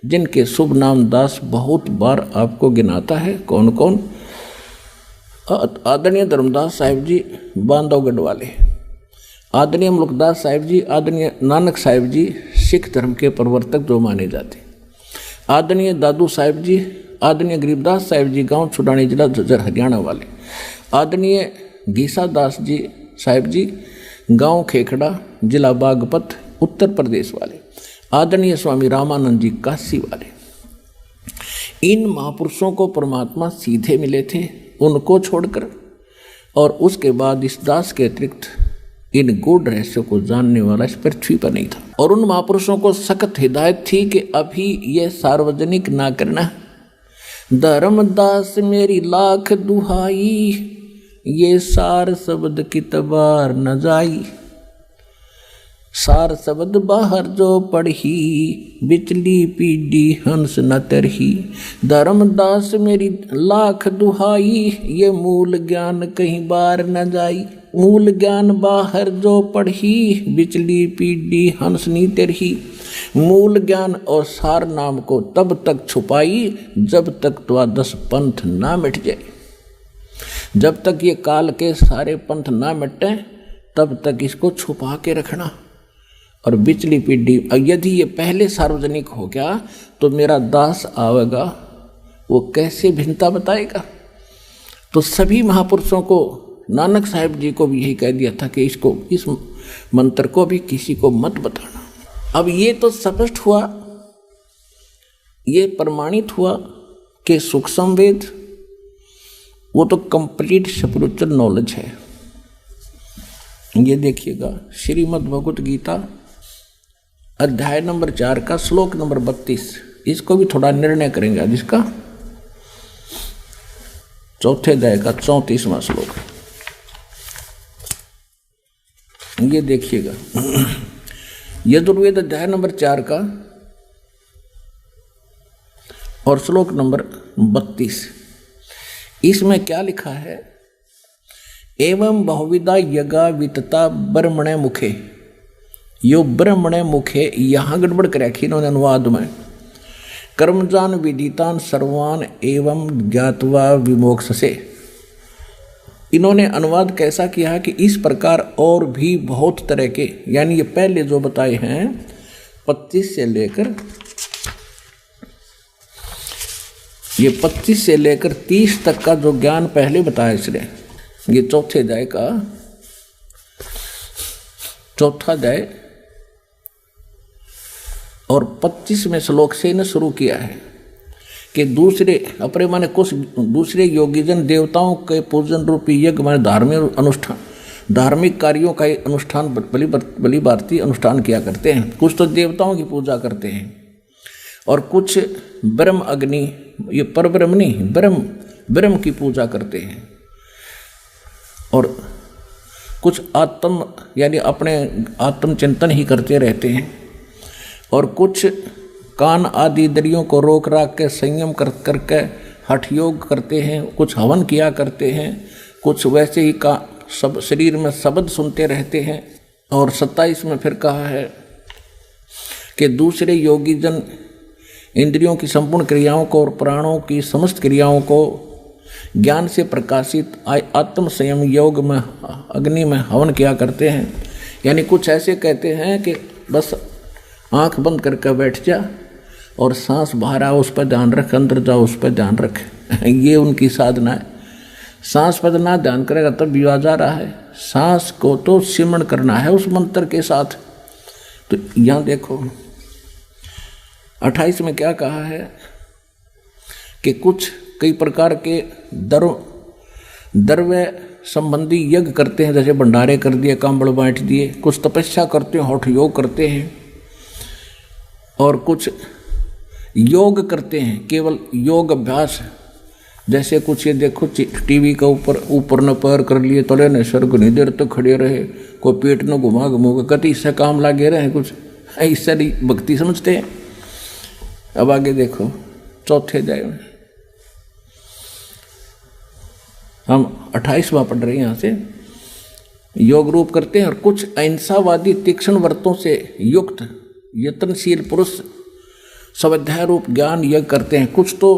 Speaker 2: जिनके शुभ नाम दास बहुत बार आपको गिनाता है। कौन कौन? आदरणीय धर्मदास साहिब जी बांधवगढ़ वाले, आदरणीय मुल्कदास साहिब जी, आदरणीय नानक साहिब जी सिख धर्म के प्रवर्तक जो माने जाते, आदरणीय दादू साहिब जी, आदरणीय गरीबदास साहिब जी गांव छुड़ानी जिला झज्जर हरियाणा वाले, आदरणीय घीसा दास जी साहिब जी गांव खेखड़ा जिला बागपत उत्तर प्रदेश वाले, आदरणीय स्वामी रामानंद जी काशी वाले। इन महापुरुषों को परमात्मा सीधे मिले थे, उनको छोड़कर, और उसके बाद इस दास के अतिरिक्त इन गूढ़ रहस्यों को जानने वाला इस पृथ्वी पर नहीं था। और उन महापुरुषों को सख्त हिदायत थी कि अभी ये सार्वजनिक ना करना। धर्मदास मेरी लाख दुहाई, ये सार शब्द की तबार न जाई, सार शब्द बाहर जो पढ़ी, बिचली पीढ़ी हंस न तरही। धर्मदास मेरी लाख दुहाई, ये मूल ज्ञान कहीं बार न जाई, मूल ज्ञान बाहर जो पढ़ी, बिचली पीढ़ी हंस नी तरही। मूल ज्ञान और सार नाम को तब तक छुपाई जब तक द्वादश पंथ ना मिट जाए। जब तक ये काल के सारे पंथ ना मिटे तब तक इसको छुपा के रखना। और बिचली पीढ़ी, यदि ये पहले सार्वजनिक हो गया तो मेरा दास आवेगा, वो कैसे भिन्नता बताएगा। तो सभी महापुरुषों को, नानक साहिब जी को भी यही कह दिया था कि इसको, इस मंत्र को भी किसी को मत बताना। अब ये तो स्पष्ट हुआ, ये प्रमाणित हुआ कि सूक्ष्म वेद वो तो कंप्लीट स्पिरिचुअल नॉलेज है। ये देखिएगा श्रीमद् भगवत गीता अध्याय नंबर 4 का श्लोक नंबर 32, इसको भी थोड़ा निर्णय करेंगे आज इसका। चौथे अध्याय का 34वां श्लोक, ये देखिएगा यजुर्वेद अध्याय नंबर 4 का और श्लोक नंबर 32। इसमें क्या लिखा है? एवं बहुविधा यज्ञा वितता ब्रह्मणे मुखे। यो ब्रह्मणे मुखे यहां गड़बड़ कर रखी इन्होंने अनुवाद में। कर्मजान विदितान सर्वान एवं ज्ञातवा विमोक्षसे। इन्होंने अनुवाद कैसा किया है कि इस प्रकार और भी बहुत तरह के, यानी ये पहले जो बताए हैं 25 से लेकर, ये 25 से लेकर 30 तक का जो ज्ञान पहले बताया इसने, ये चौथे अध्याय का चौथा अध्याय और 25वें श्लोक से इन्हें शुरू किया है कि दूसरे अपने माने कुछ दूसरे योगीजन देवताओं के पूजन रूपी यज्ञ माने धार्मिक अनुष्ठान, धार्मिक कार्यों का अनुष्ठान, बलि भारती अनुष्ठान किया करते हैं। कुछ तो देवताओं की पूजा करते हैं और कुछ ब्रह्म अग्नि, ये परब्रह्म नहीं, ब्रह्म की पूजा करते हैं। और कुछ आत्म यानी अपने आत्मचिंतन ही करते रहते हैं। और कुछ कान आदि इंद्रियों को रोक राख के संयम करके हठ योग करते हैं। कुछ हवन किया करते हैं, कुछ वैसे ही का सब शरीर में शब्द सुनते रहते हैं। और 27 में फिर कहा है कि दूसरे योगी जन इंद्रियों की संपूर्ण क्रियाओं को और प्राणों की समस्त क्रियाओं को ज्ञान से प्रकाशित आत्म संयम योग में अग्नि में हवन किया करते हैं। यानी कुछ ऐसे कहते हैं कि बस आंख बंद करके बैठ जा और सांस बाहर आओ उस पर ध्यान रख, अंदर जाओ उस पर ध्यान रख। ये उनकी साधना है। सांस पर ना ध्यान करेगा तब भी आ जा रहा है। सांस को तो सिमरण करना है उस मंत्र के साथ। तो यहाँ देखो 28 में क्या कहा है कि कुछ कई प्रकार के द्रव्य संबंधी यज्ञ करते हैं, जैसे भंडारे कर दिए, कांबड़ बांट दिए। कुछ तपस्या करते हैं, हठ योग करते हैं। और कुछ योग करते हैं, केवल योग अभ्यास। जैसे कुछ ये देखो टीवी का ऊपर न पैर कर लिए, तले न सर को नहीं देर तक खड़े रहे, कोई पेट न घुमा घुमा कति इससे काम लागे रहे, कुछ इससे भक्ति समझते हैं। अब आगे देखो चौथे अध्याय में हम 28वां पढ़ रहे हैं। यहाँ से योग रूप करते हैं। और कुछ अहिंसावादी तीक्ष्ण व्रतों से युक्त यत्नशील पुरुष स्वाध्याय रूप ज्ञान यज्ञ करते हैं। कुछ तो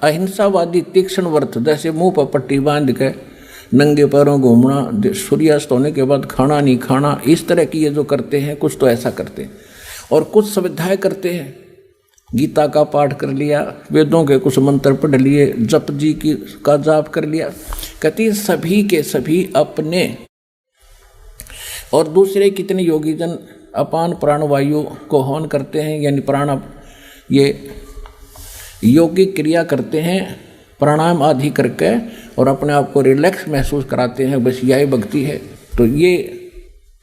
Speaker 2: अहिंसावादी तीक्ष्ण व्रत, जैसे मुंह पर पट्टी बांध के नंगे पैरों घूमना, सूर्यास्त होने के बाद खाना नहीं खाना, इस तरह की ये जो करते हैं, कुछ तो ऐसा करते हैं। और कुछ स्वाध्याय करते हैं, गीता का पाठ कर लिया, वेदों के कुछ मंत्र पढ़ लिए, जप जी का जाप कर लिया। कहती सभी के सभी अपने और दूसरे कितने योगीजन अपान प्राणवायु को हवन करते हैं, यानी प्राण ये योगिक क्रिया करते हैं प्राणायाम आदि करके और अपने आप को रिलैक्स महसूस कराते हैं। बस यही भक्ति है। तो ये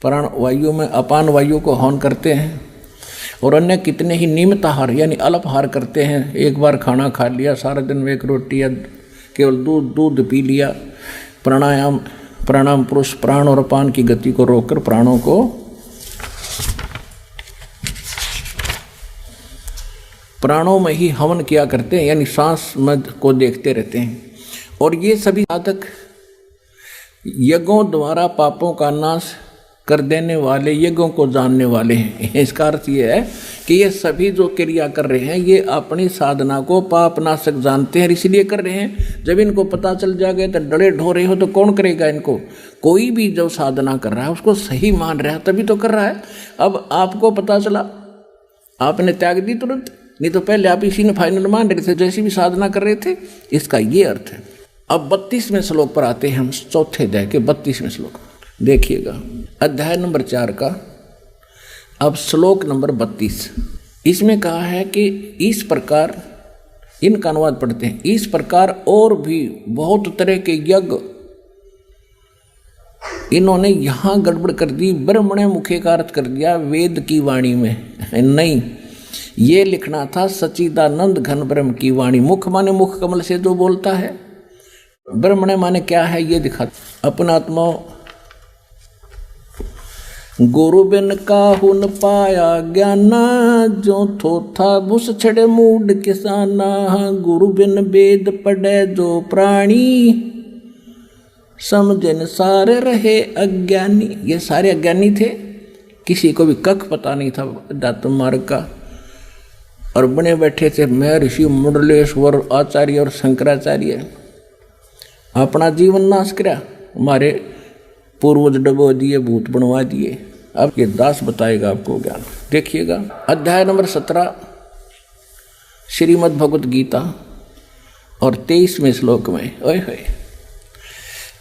Speaker 2: प्राण वायु में अपान वायु को हवन करते हैं। और अन्य कितने ही नियमित आहार यानी अल्पाहार करते हैं। एक बार खाना खा लिया, सारा दिन में एक रोटी या केवल दूध पी लिया। प्राणायाम पुरुष प्राण और अपान की गति को रोककर प्राणों को प्राणों में ही हवन किया करते हैं, यानी सांस मद को देखते रहते हैं। और ये सभी साधक यज्ञों द्वारा पापों का नाश कर देने वाले, यज्ञों को जानने वाले हैं। इसका अर्थ ये है कि ये सभी जो क्रिया कर रहे हैं ये अपनी साधना को पापनाशक जानते हैं, इसलिए कर रहे हैं। जब इनको पता चल जाएगा तो डरे ढोरे हो तो कौन करेगा इनको? कोई भी जो साधना कर रहा है उसको सही मान रहा है तभी तो कर रहा है। अब आपको पता चला, आपने त्याग दी तुरंत, नहीं तो पहले आप इसी ने फाइनल मान रहे थे जैसी भी साधना कर रहे थे। इसका ये अर्थ है। अब 32वें श्लोक पर आते हैं हम, चौथे अध्याय के 32वें श्लोक। देखिएगा अध्याय नंबर 4 का अब श्लोक नंबर 32। इसमें कहा है कि इस प्रकार, इनका अनुवाद पढ़ते हैं, इस प्रकार और भी बहुत तरह के यज्ञ इन्होंने यहां गड़बड़ कर दी। ब्रह्मणे मुखे का अर्थ कर दिया वेद की वाणी में, नहीं, ये लिखना था सच्चिदानंद घन ब्रह्म की वाणी। मुख माने मुख कमल से जो बोलता है, ब्रह्मणे माने क्या है ये दिखा। अपना आत्मा गुरु बिन काहुन पाया ज्ञाना, जो थोथा बुस छड़े मूड किसाना। गुरु बिन वेद पढ़े जो प्राणी, समझन सारे रहे अज्ञानी। ये सारे अज्ञानी थे, किसी को भी कख पता नहीं था अध्यात्म मार्ग का, और बने बैठे थे महर्षि मुंडलेश्वर आचार्य और शंकराचार्य। अपना जीवन नाश कराया, हमारे पूर्वज डबो दिए, भूत बनवा दिए। अब ये दास बताएगा आपको ज्ञान। देखिएगा अध्याय नंबर 17 श्रीमद् भगवत गीता और 23वें श्लोक में, ओए होए,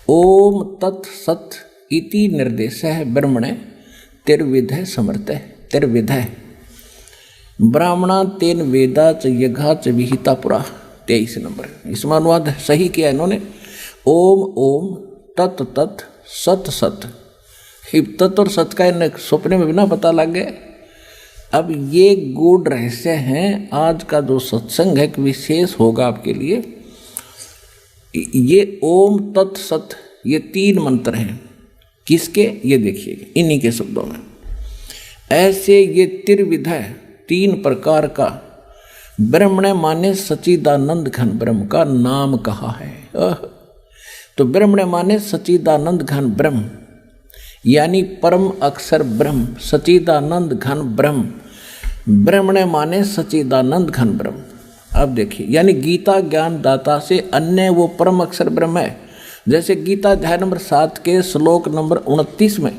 Speaker 2: ओम तत् सत इति निर्देशः ब्रह्मणे तिर्विधः समर्थः। तिर्विधः ब्राह्मणा तेन वेदा च यज्ञा च विहिता पुरा। 23 नंबर। इसमें अनुवाद सही किया इन्होंने। ओम ओम तत् तत् सत सत। तत् और सत का इन सपने में बिना पता लग गए। अब ये गूढ़ रहस्य हैं। आज का जो सत्संग है विशेष होगा आपके लिए। ये ओम तत् सत, ये 3 मंत्र हैं। किसके? ये देखिएगा इन्हीं के शब्दों में। ऐसे ये त्रिविधः 3 प्रकार का ब्रह्मणे माने सच्चिदानंद घन ब्रह्म का नाम कहा है। तो ब्रह्मणे माने सच्चिदानंद घन ब्रह्म, यानी परम अक्षर ब्रह्म, सच्चिदानंद घन ब्रह्म। ब्रह्मणे माने सच्चिदानंद घन ब्रह्म। अब देखिए, यानी गीता ज्ञान दाता से अन्य वो परम अक्षर ब्रह्म है। जैसे गीता अध्याय नंबर 7 के श्लोक नंबर 29 में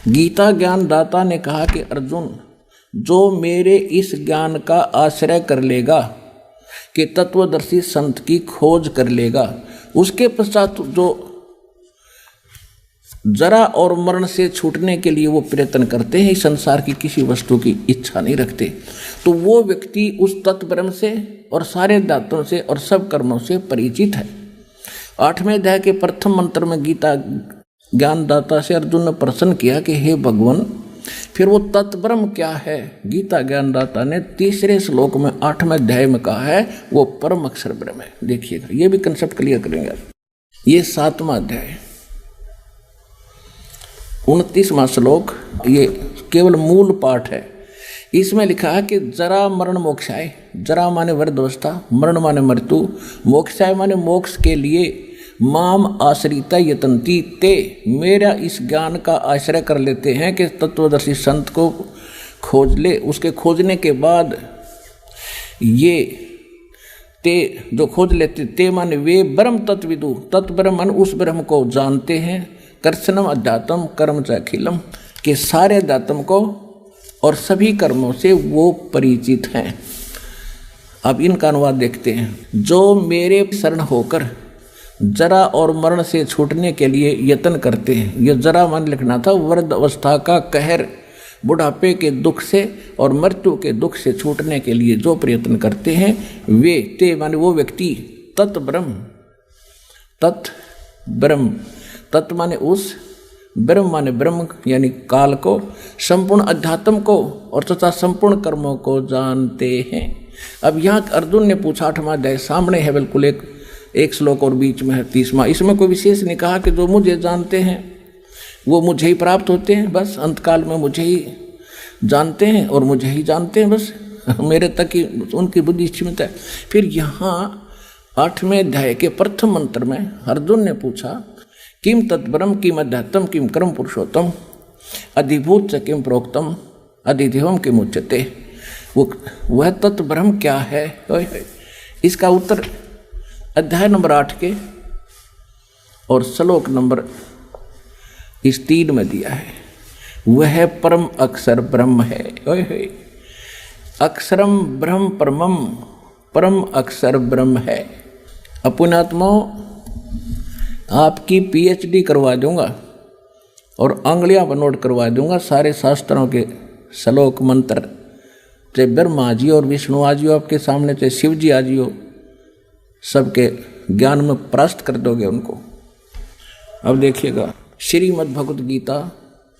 Speaker 2: गीता ज्ञान दाता ने कहा कि अर्जुन, जो मेरे इस ज्ञान का आश्रय कर लेगा, कि तत्वदर्शी संत की खोज कर लेगा, उसके पश्चात जो जरा और मरण से छूटने के लिए वो प्रयत्न करते हैं, इस संसार की किसी वस्तु की इच्छा नहीं रखते, तो वो व्यक्ति उस तत्व ब्रह्म से और सारे दातों से और सब कर्मों से परिचित है। 8वें अध्याय के प्रथम मंत्र में गीता ज्ञानदाता से अर्जुन ने प्रश्न किया कि हे भगवान, फिर वो तत्व ब्रह्म क्या है? गीता ज्ञानदाता ने 3रे श्लोक में 8वें अध्याय में कहा है वो परम अक्षर ब्रह्म है। देखिएगा, ये भी कंसेप्ट क्लियर करेंगे। ये 7वां अध्याय 29वां श्लोक, ये केवल मूल पाठ है। इसमें लिखा है कि जरा मरण मोक्षाय। जरा माने वृद्धावस्था, मरण माने मृत्यु, मोक्षाय माने मोक्ष के लिए माम आश्रिता यतंती ते, मेरा इस ज्ञान का आश्रय कर लेते हैं कि तत्वदर्शी संत को खोज ले। उसके खोजने के बाद ये ते जो खोज लेते, ते माने वे ब्रह्म तत्विदु, तत्ब्रह्म मन उस ब्रह्म को जानते हैं। कर्षणम अध्यात्म कर्म च अखिलम, के सारे अध्यात्म को और सभी कर्मों से वो परिचित हैं। अब इनका अनुवाद देखते हैं। जो मेरे शरण होकर जरा और मरण से छूटने के लिए यत्न करते हैं। ये जरा मन लिखना था वृद्ध अवस्था का कहर, बुढ़ापे के दुख से और मृत्यु के दुख से छूटने के लिए जो प्रयत्न करते हैं, वे ते माने वो व्यक्ति, तत् ब्रह्म, तत् ब्रह्म, तत् माने उस, ब्रह्म माने ब्रह्म यानी काल को, संपूर्ण अध्यात्म को और तथा संपूर्ण कर्मों को जानते हैं। अब यहाँ अर्जुन ने पूछा, 8वां अध्याय सामने है बिल्कुल, एक श्लोक और बीच में है 30वां। इसमें कोई विशेष नहीं कहा कि जो मुझे जानते हैं वो मुझे ही प्राप्त होते हैं, बस अंतकाल में मुझे ही जानते हैं और मुझे ही जानते हैं, बस मेरे तक ही उनकी बुद्धि सीमित है। फिर यहाँ 8वें अध्याय के प्रथम मंत्र में अर्जुन ने पूछा, किम तत्ब्रह्म किम अध्यात्म किम कर्म पुरुषोत्तम। अधिभूत च किम प्रोक्तम अधिदेवम किम उच्यते। वह तत्व ब्रह्म क्या है? इसका उत्तर अध्याय नंबर 8 के और श्लोक नंबर इस 3 में दिया है। वह परम अक्षर ब्रह्म है। अक्षरम ब्रह्म परमम, परम अक्षर ब्रह्म है। अपुणात्मा आपकी PhD करवा दूंगा और अंगुलियां पर नोट करवा दूंगा सारे शास्त्रों के श्लोक मंत्र, चाहे ब्रह्मा जी और विष्णु आजी हो आपके सामने, चाहे शिव जी आजी हो, सबके ज्ञान में परास्त कर दोगे उनको। अब देखिएगा श्रीमद् भगवत गीता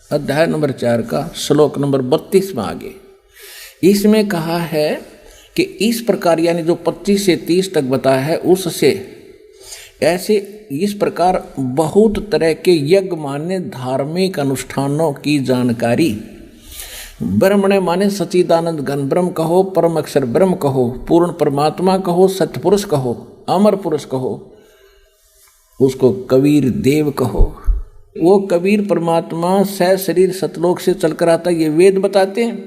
Speaker 2: अध्याय नंबर 4 का श्लोक नंबर 32 में आगे इसमें कहा है कि इस प्रकार, यानी जो 25 से 30 तक बताया है उससे ऐसे इस प्रकार बहुत तरह के यज्ञ माने धार्मिक अनुष्ठानों की जानकारी। ब्रह्मणे माने सच्चिदानंद घन ब्रह्म कहो, परम अक्षर ब्रह्म कहो, पूर्ण परमात्मा कहो, सत्य पुरुष कहो, अमर पुरुष कहो, उसको कबीर देव कहो। वो कबीर परमात्मा सह शरीर सतलोक से चलकर आता। ये वेद बताते हैं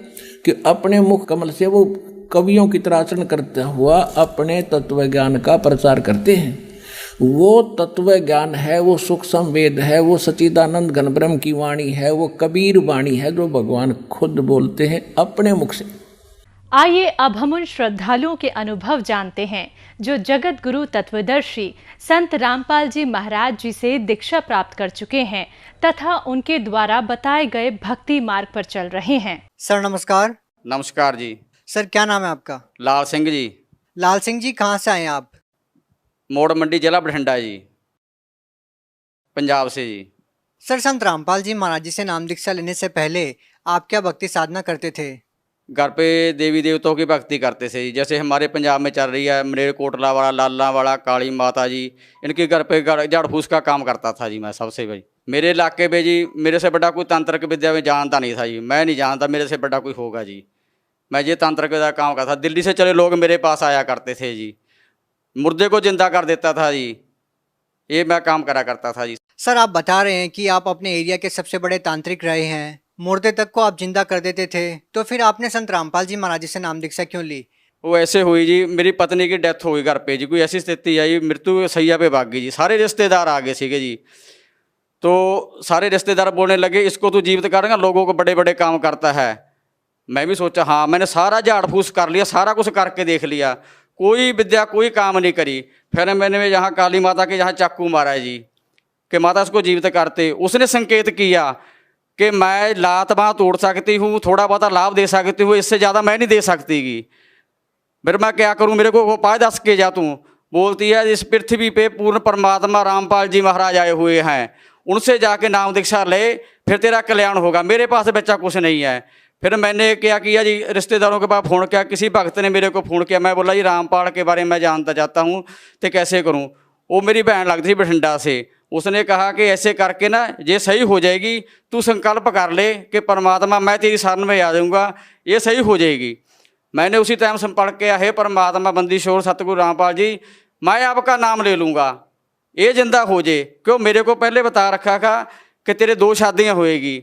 Speaker 2: कि अपने मुख कमल से वो कवियों की तरह आचरण करता हुआ अपने तत्व ज्ञान का प्रचार करते हैं। वो तत्व ज्ञान है, वो सूक्ष्म वेद है, वो सच्चिदानंद घन ब्रह्म की वाणी है, वो कबीर वाणी है जो भगवान खुद बोलते हैं अपने मुख से।
Speaker 3: आइए अब हम उन श्रद्धालुओं के अनुभव जानते हैं जो जगत गुरु तत्वदर्शी संत रामपाल जी महाराज जी से दीक्षा प्राप्त कर चुके हैं तथा उनके द्वारा बताए गए भक्ति मार्ग पर चल रहे हैं।
Speaker 4: सर नमस्कार।
Speaker 5: नमस्कार जी।
Speaker 4: सर क्या नाम है आपका?
Speaker 5: लाल सिंह जी।
Speaker 4: लाल सिंह जी कहाँ से आए हैं आप?
Speaker 5: मोड़ मंडी जिला बठिंडा जी, पंजाब से जी।
Speaker 4: सर संत रामपाल जी महाराज जी से नाम दीक्षा लेने से पहले आप क्या भक्ति साधना करते थे?
Speaker 5: घर पे देवी देवताओं की भक्ति करते थे जी। जैसे हमारे पंजाब में चल रही है मलेरकोटला वाला, लाला वाला, काली माता जी, इनके घर पे झाड़ फूस का काम करता था जी मैं सबसे भाई। मेरे इलाके में जी मेरे से बड़ा कोई तांत्रिक विद्या में जानता नहीं था जी। मैं नहीं जानता मेरे से बड़ा कोई होगा जी। मैं ये तांत्रिक विद्या काम करता था। दिल्ली से चले लोग मेरे पास आया करते थे जी, मुर्दे को जिंदा कर देता था जी। ये मैं काम करा करता था जी।
Speaker 4: सर आप बता रहे हैं कि आप अपने एरिया के सबसे बड़े तांत्रिक रहे हैं, मुर्दे तक को आप जिंदा कर देते थे, तो फिर आपने संत रामपाल जी महाराज जी से नाम दीक्षा क्यों ली?
Speaker 5: वो ऐसे हुई जी, मेरी पत्नी की डेथ हो गई घर पे जी। कोई ऐसी स्थिति आई, मृत्यु सैया पे भाग गई जी। सारे रिश्तेदार आ गए सीगे जी। तो सारे रिश्तेदार बोलने लगे इसको तो जीवित करेंगे, लोगों को बड़े बड़े काम करता है। मैं भी सोचा हाँ, मैंने सारा झाड़ फूस कर लिया, सारा कुछ करके देख लिया, कोई विद्या कोई काम नहीं करी। फिर मैंने यहाँ काली माता के यहाँ चाकू मारा है जी कि माता इसको जीवित करते। उसने संकेत किया कि मैं लात बाँह तोड़ सकती हूँ, थोड़ा बहुत लाभ दे सकती हूँ, इससे ज़्यादा मैं नहीं दे सकती गी। फिर मैं क्या करूँ, मेरे को उपाय दस के जा तू। बोलती है इस पृथ्वी पे पूर्ण परमात्मा रामपाल जी महाराज आए हुए हैं, उनसे जाके नाम दीक्षा ले, फिर तेरा कल्याण होगा। मेरे पास बच्चा कुछ नहीं है। फिर मैंने क्या किया जी, रिश्तेदारों के पास फ़ोन किया, किसी भक्त ने मेरे को फ़ोन किया। मैं बोला जी रामपाल के बारे में मैं जानता चाहता हूँ तो कैसे करूँ। वो मेरी बहन लगती थी बठिंडा से। उसने कहा कि ऐसे करके ना ये सही हो जाएगी, तू संकल्प कर ले कि परमात्मा मैं तेरी शरण में आ जाऊँगा, ये सही हो जाएगी। मैंने उसी टाइम संपर्क किया, हे परमात्मा बंदी शोर सतगुरु रामपाल जी, मैं आपका नाम ले लूँगा, ये जिंदा हो जाए। क्यों, मेरे को पहले बता रखा था कि तेरे 2 शादियाँ होएगी,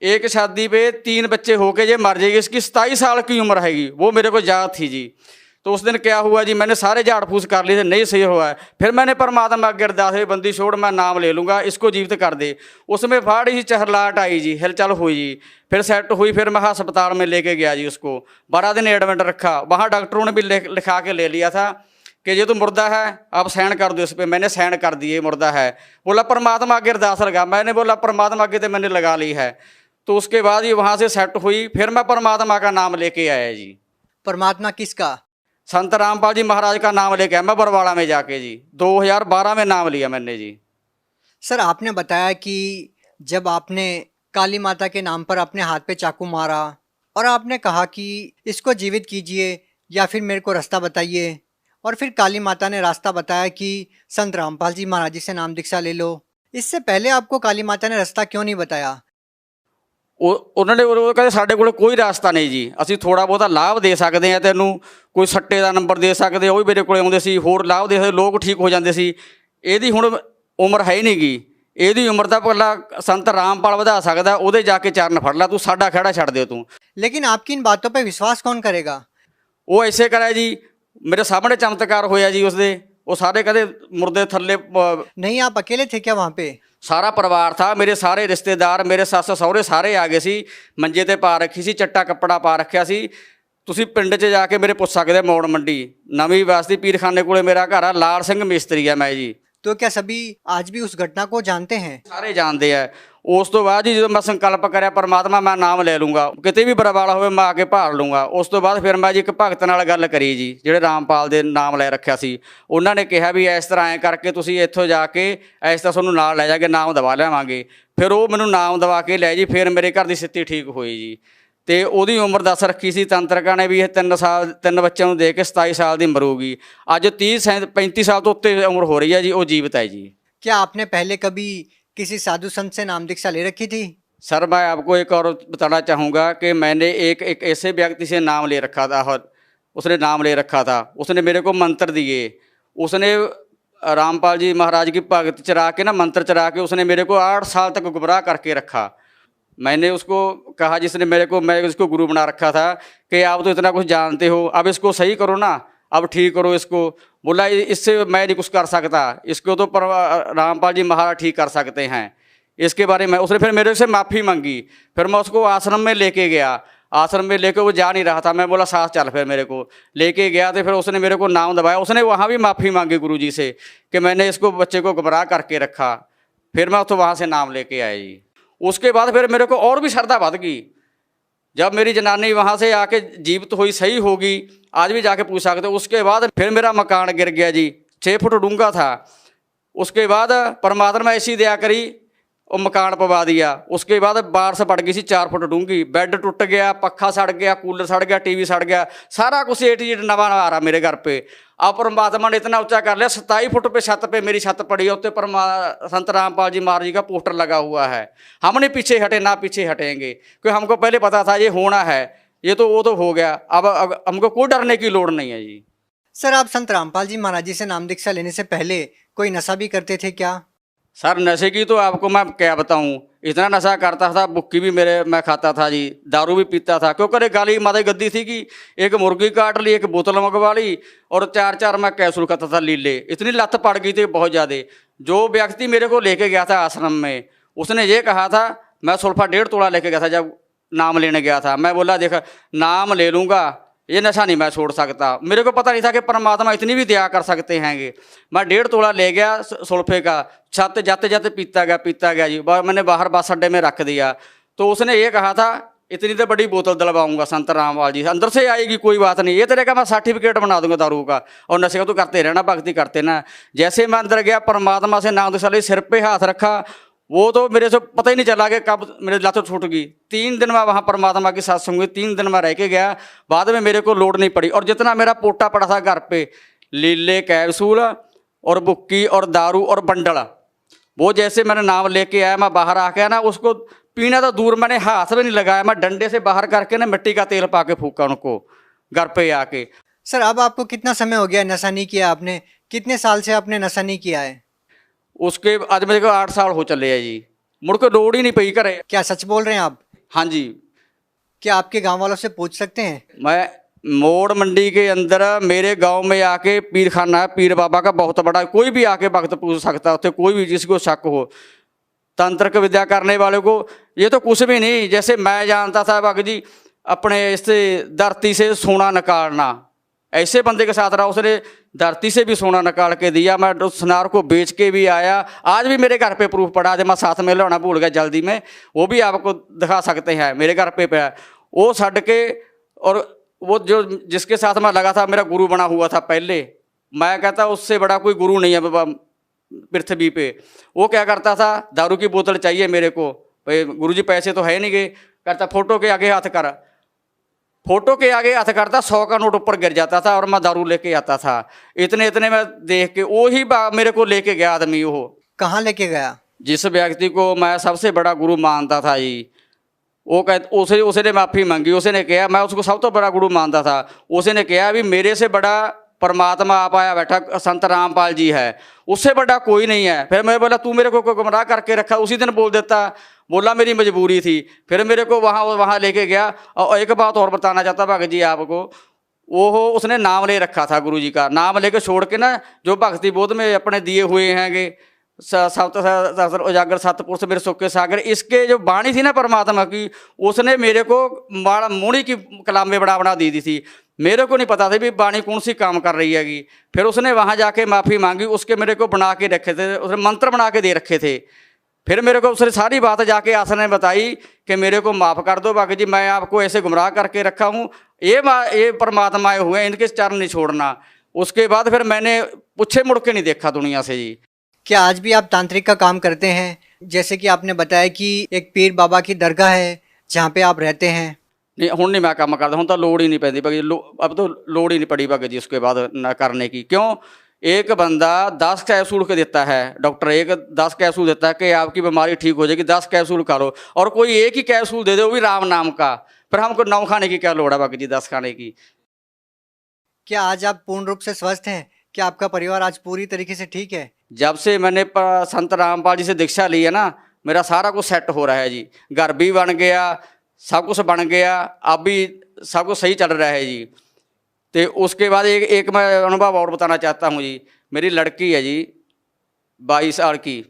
Speaker 5: एक शादी पे 3 बच्चे होके ये मर जाएगी, इसकी 27 साल की उम्र रहेगी। वो मेरे को याद थी जी। तो उस दिन क्या हुआ जी, मैंने सारे झाड़ फूस कर लिए थे, नहीं सही हुआ है। फिर मैंने परमात्मा अगे अरदास हुई, बंदी छोड़ मैं नाम ले लूँगा, इसको जीवित कर दे। उसमें फाड़ी ही चहलाट आई जी, हिलचल हुई जी। फिर सेट हुई, फिर मैं अस्पताल में लेके गया जी। उसको 12 दिन एडमिट रखा। वहाँ डॉक्टरों ने भी लिखा के ले लिया था कि ये तो मुर्दा है, आप साइन कर दो इस पर। मैंने साइन कर दिए, मुर्दा है। बोला परमात्मा अगे अरदास लगा। मैंने बोला परमात्मा अगे तो मैंने लगा ली है। तो उसके बाद ये वहाँ से सेट हुई। फिर मैं परमात्मा का नाम लेके आया जी।
Speaker 4: परमात्मा किसका?
Speaker 5: संत रामपाल जी महाराज का नाम लेके आया मैं बरवाड़ा में जाके जी। 2012 में नाम लिया मैंने जी।
Speaker 4: सर आपने बताया कि जब आपने काली माता के नाम पर अपने हाथ पे चाकू मारा और आपने कहा कि इसको जीवित कीजिए या फिर मेरे को रास्ता बताइए, और फिर काली माता ने रास्ता बताया कि संत रामपाल जी महाराज जी से नाम दीक्षा ले लो। इससे पहले आपको काली माता ने रास्ता क्यों नहीं बताया?
Speaker 5: उन्होंने कहते साढ़े को कोई रास्ता नहीं जी, ਅਸੀਂ थोड़ा ਬਹੁਤਾ लाभ दे सकते हैं ਤੈਨੂੰ, कोई सट्टे का नंबर दे सकते, ਉਹ ਵੀ ਮੇਰੇ ਕੋਲੇ ਆਉਂਦੇ ਸੀ, ਹੋਰ ਲਾਭ ਦੇ ਸਕਦੇ, ਲੋਕ ਠੀਕ ਹੋ ਜਾਂਦੇ ਸੀ। ਇਹਦੀ ਹੁਣ ਉਮਰ ਹੈ ਹੀ ਨਹੀਂ ਗੀ, ਇਹਦੀ ਉਮਰ ਦਾ ਭਲਾ ਸੰਤ ਰਾਮਪਾਲ ਵਧਾ ਸਕਦਾ, ਉਹਦੇ ਜਾ ਕੇ ਚਰਨ ਫੜ ਲਾ, ਤੂੰ ਸਾਡਾ ਖਹਿੜਾ ਛੱਡ ਦੇ ਤੂੰ।
Speaker 4: लेकिन आपकी इन बातों पे विश्वास कौन करेगा?
Speaker 5: ਉਹ ਐਸੇ ਕਰਿਆ ਜੀ, ਮੇਰੇ ਸਾਹਮਣੇ ਚਮਤਕਾਰ ਹੋਇਆ ਜੀ ਉਸਦੇ। ਉਹ ਸਾਰੇ ਕਦੇ ਮੁਰਦੇ ਥੱਲੇ
Speaker 4: नहीं आप अकेले थे क्या वहाँ पे?
Speaker 5: ਸਾਰਾ ਪਰਿਵਾਰ ਥਾ, ਮੇਰੇ ਸਾਰੇ ਰਿਸ਼ਤੇਦਾਰ, ਮੇਰੇ ਸੱਸ ਸਹੁਰੇ ਸਾਰੇ ਆ ਗਏ ਸੀ। ਮੰਜੇ ਤੇ ਪਾ ਰੱਖੀ ਸੀ, ਚੱਟਾ ਕੱਪੜਾ ਪਾ ਰੱਖਿਆ ਸੀ। ਤੁਸੀਂ ਪਿੰਡ 'ਚ ਜਾ ਕੇ ਮੇਰੇ ਪੁੱਛ ਸਕਦੇ, ਮੌੜ ਮੰਡੀ ਨਵੀਂ ਬਸਤੀ ਪੀਰਖਾਨੇ ਕੋਲੇ ਮੇਰਾ ਘਰ ਆ। ਲਾਲ ਸਿੰਘ ਮਿਸਤਰੀ ਆ ਮੈਂ ਜੀ।
Speaker 4: तो क्या सभी आज भी उस घटना को जानते हैं?
Speaker 5: ਸਾਰੇ ਜਾਣਦੇ ਆ। ਉਸ ਤੋਂ ਬਾਅਦ ਜੀ ਜਦੋਂ ਮੈਂ ਸੰਕਲਪ ਕਰਿਆ ਪਰਮਾਤਮਾ ਮੈਂ ਨਾਮ ਲੈ ਲੂੰਗਾ, ਕਿਤੇ ਵੀ ਬਰਵਾਲਾ ਹੋਵੇ ਮੈਂ ਆ ਕੇ ਭਾਲ ਲੂੰਗਾ। ਉਸ ਤੋਂ ਬਾਅਦ ਫਿਰ ਮੈਂ ਜੀ ਇੱਕ ਭਗਤ ਨਾਲ ਗੱਲ ਕਰੀ ਜੀ, ਜਿਹੜੇ ਰਾਮਪਾਲ ਦੇ ਨਾਮ ਲੈ ਰੱਖਿਆ ਸੀ। ਉਹਨਾਂ ਨੇ ਕਿਹਾ ਵੀ ਇਸ ਤਰ੍ਹਾਂ ਐਂ ਕਰਕੇ ਤੁਸੀਂ ਇੱਥੋਂ ਜਾ ਕੇ ਇਸ ਤਰ੍ਹਾਂ ਤੁਹਾਨੂੰ ਨਾਲ ਲੈ ਜਾ ਕੇ ਨਾਮ ਦਵਾ ਲਿਆਵਾਂਗੇ। ਫਿਰ ਉਹ ਮੈਨੂੰ ਨਾਮ ਦਵਾ ਕੇ ਲੈ ਜੀ। ਫਿਰ ਮੇਰੇ ਘਰ ਦੀ ਸਥਿਤੀ ਠੀਕ ਹੋਈ ਜੀ। ਅਤੇ ਉਹਦੀ ਉਮਰ ਦੱਸ ਰੱਖੀ ਸੀ ਤੰਤਰਕਾਂ ਨੇ ਵੀ ਇਹ 3 ਬੱਚਿਆਂ ਨੂੰ ਦੇ ਕੇ 27 ਸਾਲ ਦੀ ਮਰੂਗੀ। ਅੱਜ 35 ਸਾਲ ਤੋਂ ਉੱਤੇ ਉਮਰ ਹੋ ਰਹੀ ਹੈ ਜੀ, ਉਹ ਜੀਵਤ ਹੈ जी।
Speaker 4: क्या आपने पहले कभी किसी साधु संत से नाम दीक्षा ले रखी थी?
Speaker 5: सर मैं आपको एक और बताना चाहूँगा कि मैंने एक ऐसे व्यक्ति से नाम ले रखा था, और उसने नाम ले रखा था। उसने मेरे को मंत्र दिए। उसने रामपाल जी महाराज की भगत चरा के ना, मंत्र चरा के उसने मेरे को 8 साल तक गुमराह करके रखा। मैंने उसको कहा, जिसने मैं इसको गुरु बना रखा था, कि आप तो इतना कुछ जानते हो, अब इसको सही करो ना, अब ठीक करो इसको। बोला इससे मैं नहीं कुछ कर सकता, इसको तो रामपाल जी महाराज ठीक कर सकते हैं। इसके बारे में उसने फिर मेरे से माफ़ी मांगी। फिर मैं उसको आश्रम में लेके गया। आश्रम में लेके वो जा नहीं रहा था। मैं बोला साथ चल, फिर मेरे को लेके गया। तो फिर उसने मेरे को नाम दबाया। उसने वहाँ भी माफ़ी मांगी गुरु जी से कि मैंने इसको बच्चे को गुमराह करके रखा। फिर मैं तो वहाँ से नाम लेके आया जी। उसके बाद फिर मेरे को और भी श्रद्धा बढ़ गई। जब मेरी जनानी वहाँ से आके जीवित हुई, सही होगी, आज भी जाके पूछ सकते। उसके बाद फिर मेरा मकान गिर गया जी, 6 फुट डूंगा था। उसके बाद परमात्मा ऐसी दया करी, वो मकान पवा दिया। उसके बाद बारिश पड़ गई सी 4 फुट डूंगी, बेड टुट गया, पखा सड़ गया, कूलर सड़ गया, टीवी सड़ गया, सारा कुछ A to Z नवा आ रहा मेरे घर पे। अब परमात्मा ने इतना ऊंचा कर लिया, 27 फुट पे छत पे मेरी छत पड़ी है। उत्ते संत रामपाल जी महाराज जी का पोस्टर लगा हुआ है। हम नहीं पीछे हटे, ना पीछे हटेंगे, क्योंकि हमको पहले पता था ये होना है, ये तो वो तो हो गया। अब हमको कोई डरने की लोड़ नहीं है जी।
Speaker 4: सर आप संत रामपाल जी महाराज जी से नाम दीक्षा लेने से पहले कोई नशा भी करते थे क्या?
Speaker 5: सर नशे की तो आपको मैं क्या बताऊं, इतना नशा करता था। बुक्की भी मैं खाता था जी, दारू भी पीता था। क्योंकि गाली माता गद्दी थी कि एक मुर्गी काट ली, एक बोतल मंगवा ली, और 4 मैं कैप्सूल खाता था लीले। इतनी लत पड़ गई थी बहुत ज़्यादा। जो व्यक्ति मेरे को लेके गया था आश्रम में, उसने ये कहा था, मैं सुल्फा 1.5 तोला लेके गया था जब नाम लेने गया था। मैं बोला देख नाम ले लूँगा, ये नशा नहीं मैं छोड़ सकता। मेरे को पता नहीं था कि परमात्मा इतनी भी दया कर सकते हैं। मैं 1.5 तोला ले गया सुल्फे का, छत जाते जाते पीता गया जी। मैंने बाहर बस अड्डे में रख दिया। तो उसने ये कहा था, इतनी तो बड़ी बोतल दिलवाऊंगा संत रामपाल जी, अंदर से आएगी कोई बात नहीं, ये तेरे का मैं सर्टिफिकेट बना दूंगा दारू का, और नशे का तो करते रहना, भक्ति करते ना। जैसे मैं अंदर गया, परमात्मा से नाम दीक्षा सिर पे हाथ रखा, वो तो मेरे से पता ही नहीं चला कि कब मेरे लत छूट गई। 3 दिन मैं वहाँ परमात्मा के साथ संग 3 दिन मैं रह के गया। बाद में मेरे को लोड नहीं पड़ी। और जितना मेरा पोटा पड़ा था घर पे, लीले कैप्सूल और बुक्की और दारू और बंडल, वो जैसे मैंने नाम लेके आया, मैं बाहर आके ना उसको पीना तो दूर, मैंने हाथ भी नहीं लगाया। मैं डंडे से बाहर करके ना मिट्टी का तेल पा के फूका उनको घर पे आके।
Speaker 4: सर अब आपको कितना समय हो गया नशा नहीं किया आपने? कितने साल से आपने नशा नहीं किया है?
Speaker 5: उसके आज मेरे को 8 साल हो चले है जी। मुड़ के लोड़ ही नहीं पई करे।
Speaker 4: क्या सच बोल रहे हैं आप?
Speaker 5: हाँ जी।
Speaker 4: क्या आपके गांव वालों से पूछ सकते हैं?
Speaker 5: मैं मोड़ मंडी के अंदर मेरे गांव में आके पीरखाना है, पीर बाबा का बहुत बड़ा, कोई भी आके भक्त पूछ सकता है। कोई भी जिसको शक हो तंत्र विद्या करने वाले को, ये तो कुछ भी नहीं। जैसे मैं जानता था भगत जी अपने इससे धरती से सोना निकालना, ऐसे बंदे के साथ रहा, उसने धरती से भी सोना निकाल के दिया। मैं उस सुनार को बेच के भी आया। आज भी मेरे घर पे प्रूफ पड़ा है। मैं साथ में लाना भूल गया जल्दी में, वो भी आपको दिखा सकते हैं। मेरे घर पे वो छड़ के, और वो जो जिसके साथ मैं लगा था मेरा गुरु बना हुआ था पहले, मैं कहता उससे बड़ा कोई गुरु नहीं है पृथ्वी पे। वो क्या करता था, दारू की बोतल चाहिए मेरे को, भाई गुरुजी पैसे तो है नहीं गए, कहता फोटो के आगे हाथ कर, फोटो के आगे हाथ करता, 100 का नोट ऊपर गिर जाता था और मैं दारू लेके आता था। इतने में देख के वो ही मेरे को लेके गया आदमी। वो
Speaker 4: कहाँ लेके गया?
Speaker 5: जिस व्यक्ति को मैं सबसे बड़ा गुरु मानता था जी, वो उसने माफ़ी मांगी। उसने कहा, मैं उसको सब तो बड़ा गुरु मानता था। उसने कहा भी मेरे से बड़ा परमात्मा आप आया बैठा संत रामपाल जी है, उससे बड़ा कोई नहीं है। फिर मैं बोला तू मेरे को गुमराह करके रखा, उसी दिन बोल देता, बोला मेरी मजबूरी थी। फिर मेरे को वहाँ लेके गया। और एक बात और बताना चाहता भगत जी आपको, वो उसने नाम ले रखा था गुरु जी का, नाम लेके छोड़ के ना जो भक्ति बोध में अपने दिए हुए हैंगे सप्त उजागर सतपुरुष मेरे सुख के सागर, इसके जो बाणी थी ना परमात्मा की, उसने मेरे को मूढ़ी की कलामे बना दी थी। मेरे को नहीं पता था भी बाणी कौन सी काम कर रही हैगी। फिर उसने वहाँ जाके माफ़ी मांगी, उसके मेरे को बना के रखे थे, उसने मंत्र बना के दे रखे थे। फिर मेरे को उसने सारी बात जाके आसन ने बताई कि मेरे को माफ़ कर दो बाकी जी, मैं आपको ऐसे गुमराह करके रखा हूँ, ये परमात्मा आए हुए हैं, इनके चरण नहीं छोड़ना। उसके बाद फिर मैंने पूछे मुड़ के नहीं देखा दुनिया से जी।
Speaker 4: क्या आज भी आप तांत्रिक का काम करते हैं? जैसे कि आपने बताया कि एक पीर बाबा की दरगाह है जहाँ पे आप रहते हैं।
Speaker 5: नहीं हुण नहीं मैं काम करता, हुण तो लोड़ ही नहीं पैंदी भगत जी, अब तो लोड़ ही नहीं पड़ी भगत जी उसके बाद न करने की। क्यों? एक बंदा 10 कैप्सूल के देता है, डॉक्टर एक 10 कैप्सूल देता है कि आपकी बीमारी ठीक हो जाएगी, 10 कैप्सूल खा लो, और कोई एक ही कैप्सूल दे दे वो भी राम नाम का, फिर हमको 9 खाने की क्या लोड़ है भगत जी, 10 खाने की।
Speaker 4: क्या आज आप पूर्ण रूप से स्वस्थ हैं? क्या आपका परिवार आज पूरी तरीके से ठीक है?
Speaker 5: जब से मैंने संत रामपाल जी से दीक्षा ली है ना, मेरा सारा कुछ सेट हो रहा है जी, घर भी बन गया, सब कुछ बन गया, अब भी सब कुछ सही चल रहा है जी। तो उसके बाद एक मैं अनुभव और बताना चाहता हूँ जी। मेरी लड़की है जी 22 साल की,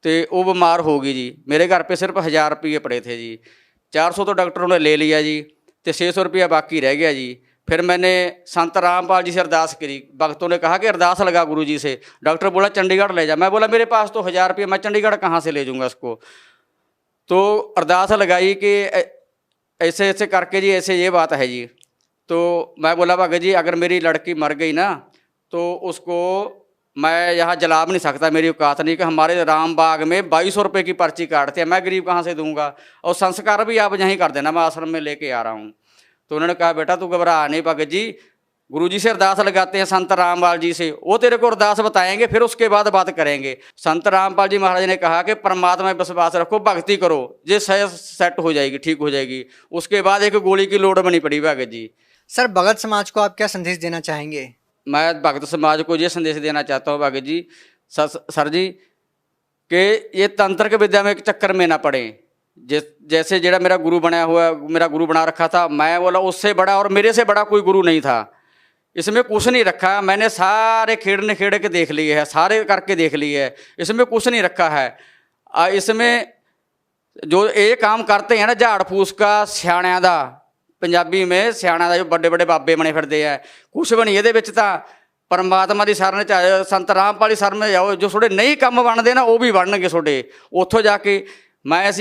Speaker 5: तो वो बीमार होगी जी। मेरे घर पे सिर्फ 1000 रुपये पड़े थे जी, 400 तो डॉक्टरों ने ले लिया जी, तो 600 रुपया बाकी रह गया जी। फिर मैंने संत रामपाल जी से अरदास करी, भक्तों ने कहा कि अरदास लगा गुरु जी से, डॉक्टर बोला चंडीगढ़ ले जा। मैं बोला मेरे पास तो 1000 रुपये, मैं चंडीगढ़ कहाँ से ले जाऊँगा इसको। तो अरदास लगाई कि ऐसे ऐसे करके जी, ऐसे ये बात है जी। तो मैं बोला भगत जी अगर मेरी लड़की मर गई ना तो उसको मैं यहाँ जला भी नहीं सकता, मेरी औकात नहीं कि हमारे राम बाग में 2200 रुपये की पर्ची काटते हैं, मैं गरीब कहाँ से दूंगा, और संस्कार भी आप यहीं कर देना, मैं आश्रम में लेके आ रहा हूँ। तो उन्होंने कहा बेटा तू घबरा नहीं भगत जी, गुरु जी से अरदास लगाते हैं संत रामपाल जी से, वो तेरे को अरदास बताएंगे, फिर उसके बाद बात करेंगे। संत रामपाल जी महाराज ने कहा कि परमात्मा में विश्वास रखो, भक्ति करो, ये सेट हो जाएगी, ठीक हो जाएगी। उसके बाद एक गोली की लोड़ बनी पड़ी भगत जी।
Speaker 4: सर भगत समाज को आप क्या संदेश देना चाहेंगे?
Speaker 5: मैं भगत समाज को ये संदेश देना चाहता हूँ भगत जी, सर जी, कि ये तंत्र विद्या में एक चक्कर में ना पड़े। जैसे जेड़ा मेरा गुरु बनाया हुआ, मेरा गुरु बना रखा था, मैं बोला उससे बड़ा और मेरे से बड़ा कोई गुरु नहीं था। इसमें कुछ नहीं रखा, मैंने सारे खेड़ के देख लिए है, सारे करके देख लिए है, इसमें कुछ नहीं रखा है। इसमें जो ये काम करते हैं ना झाड़ फूस का, सियाणिया दा, पंजाबी में सियाणा दा जो बड़े बड़े बाबे बने फिरते हैं, कुछ भी नहीं ये परमात्मा की शरण च, संत रामपाल की शरण में जाओ, जो थोड़े नहीं काम बनते ना वो भी बनणगे थोड़े। उत्थों जाके मैं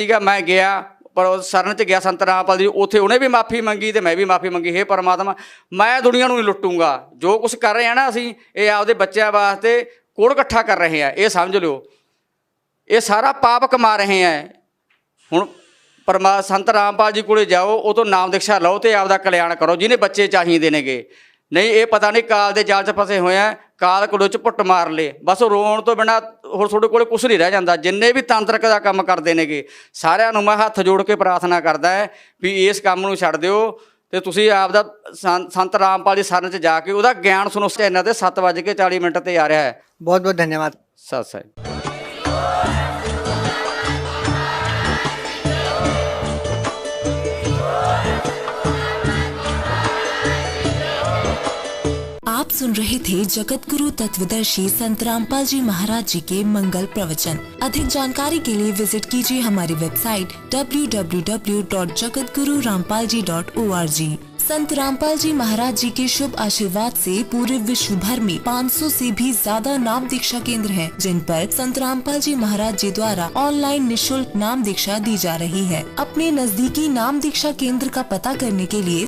Speaker 5: गया पर शरण च गया संत रामपाल जी, उत्थे उन्हें भी माफ़ी मंगी तो मैं भी माफ़ी मंगी, हे परमात्मा मैं दुनिया नहीं लुटूंगा, जो कुछ कर रहे हैं ना असीं ये आपदे बच्चों वास्ते कोड़ इकट्ठा कर रहे हैं, ये समझ लो, ये सारा पाप कमा रहे हैं। हुण संत रामपाल जी को जाओ, वो तो नाम दीक्षा लो तो आपदा कल्याण करो, जिन्हें बच्चे चाहिए नेगे। नहीं ये पता नहीं काल के जाल च फसे हुए हैं, काल कोल च पुट मार ले, बस रोण तो बिना होर तुहाडे कोल कुछ नहीं रह जाता। जिन्ने भी तांत्रिक का काम करते नेगे सारिਆਂ ਨੂੰ मैं हथ जोड़ के प्रार्थना करदा है भी इस काम ਨੂੰ छड्ड दिओ ते तुसीं आपदा संत रामपाल जी शरण च जाके ਉਹਦਾ ਗਿਆਨ ਸੁਣੋ। चैनल ते 7:40 ਤੇ आ रहा है।
Speaker 4: बहुत बहुत धन्यवाद।
Speaker 5: सत श्री
Speaker 6: आप सुन रहे थे जगत गुरु तत्वदर्शी संत रामपाल जी महाराज जी के मंगल प्रवचन। अधिक जानकारी के लिए विजिट कीजिए हमारी वेबसाइट www.jagatgururampalji.org। संत रामपाल जी महाराज जी के शुभ आशीर्वाद से पूरे विश्व भर में 500 से भी ज्यादा नाम दीक्षा केंद्र हैं, जिन पर संत रामपाल जी महाराज जी द्वारा ऑनलाइन निशुल्क नाम दीक्षा दी जा रही है। अपने नजदीकी नाम दीक्षा केंद्र का पता करने के लिए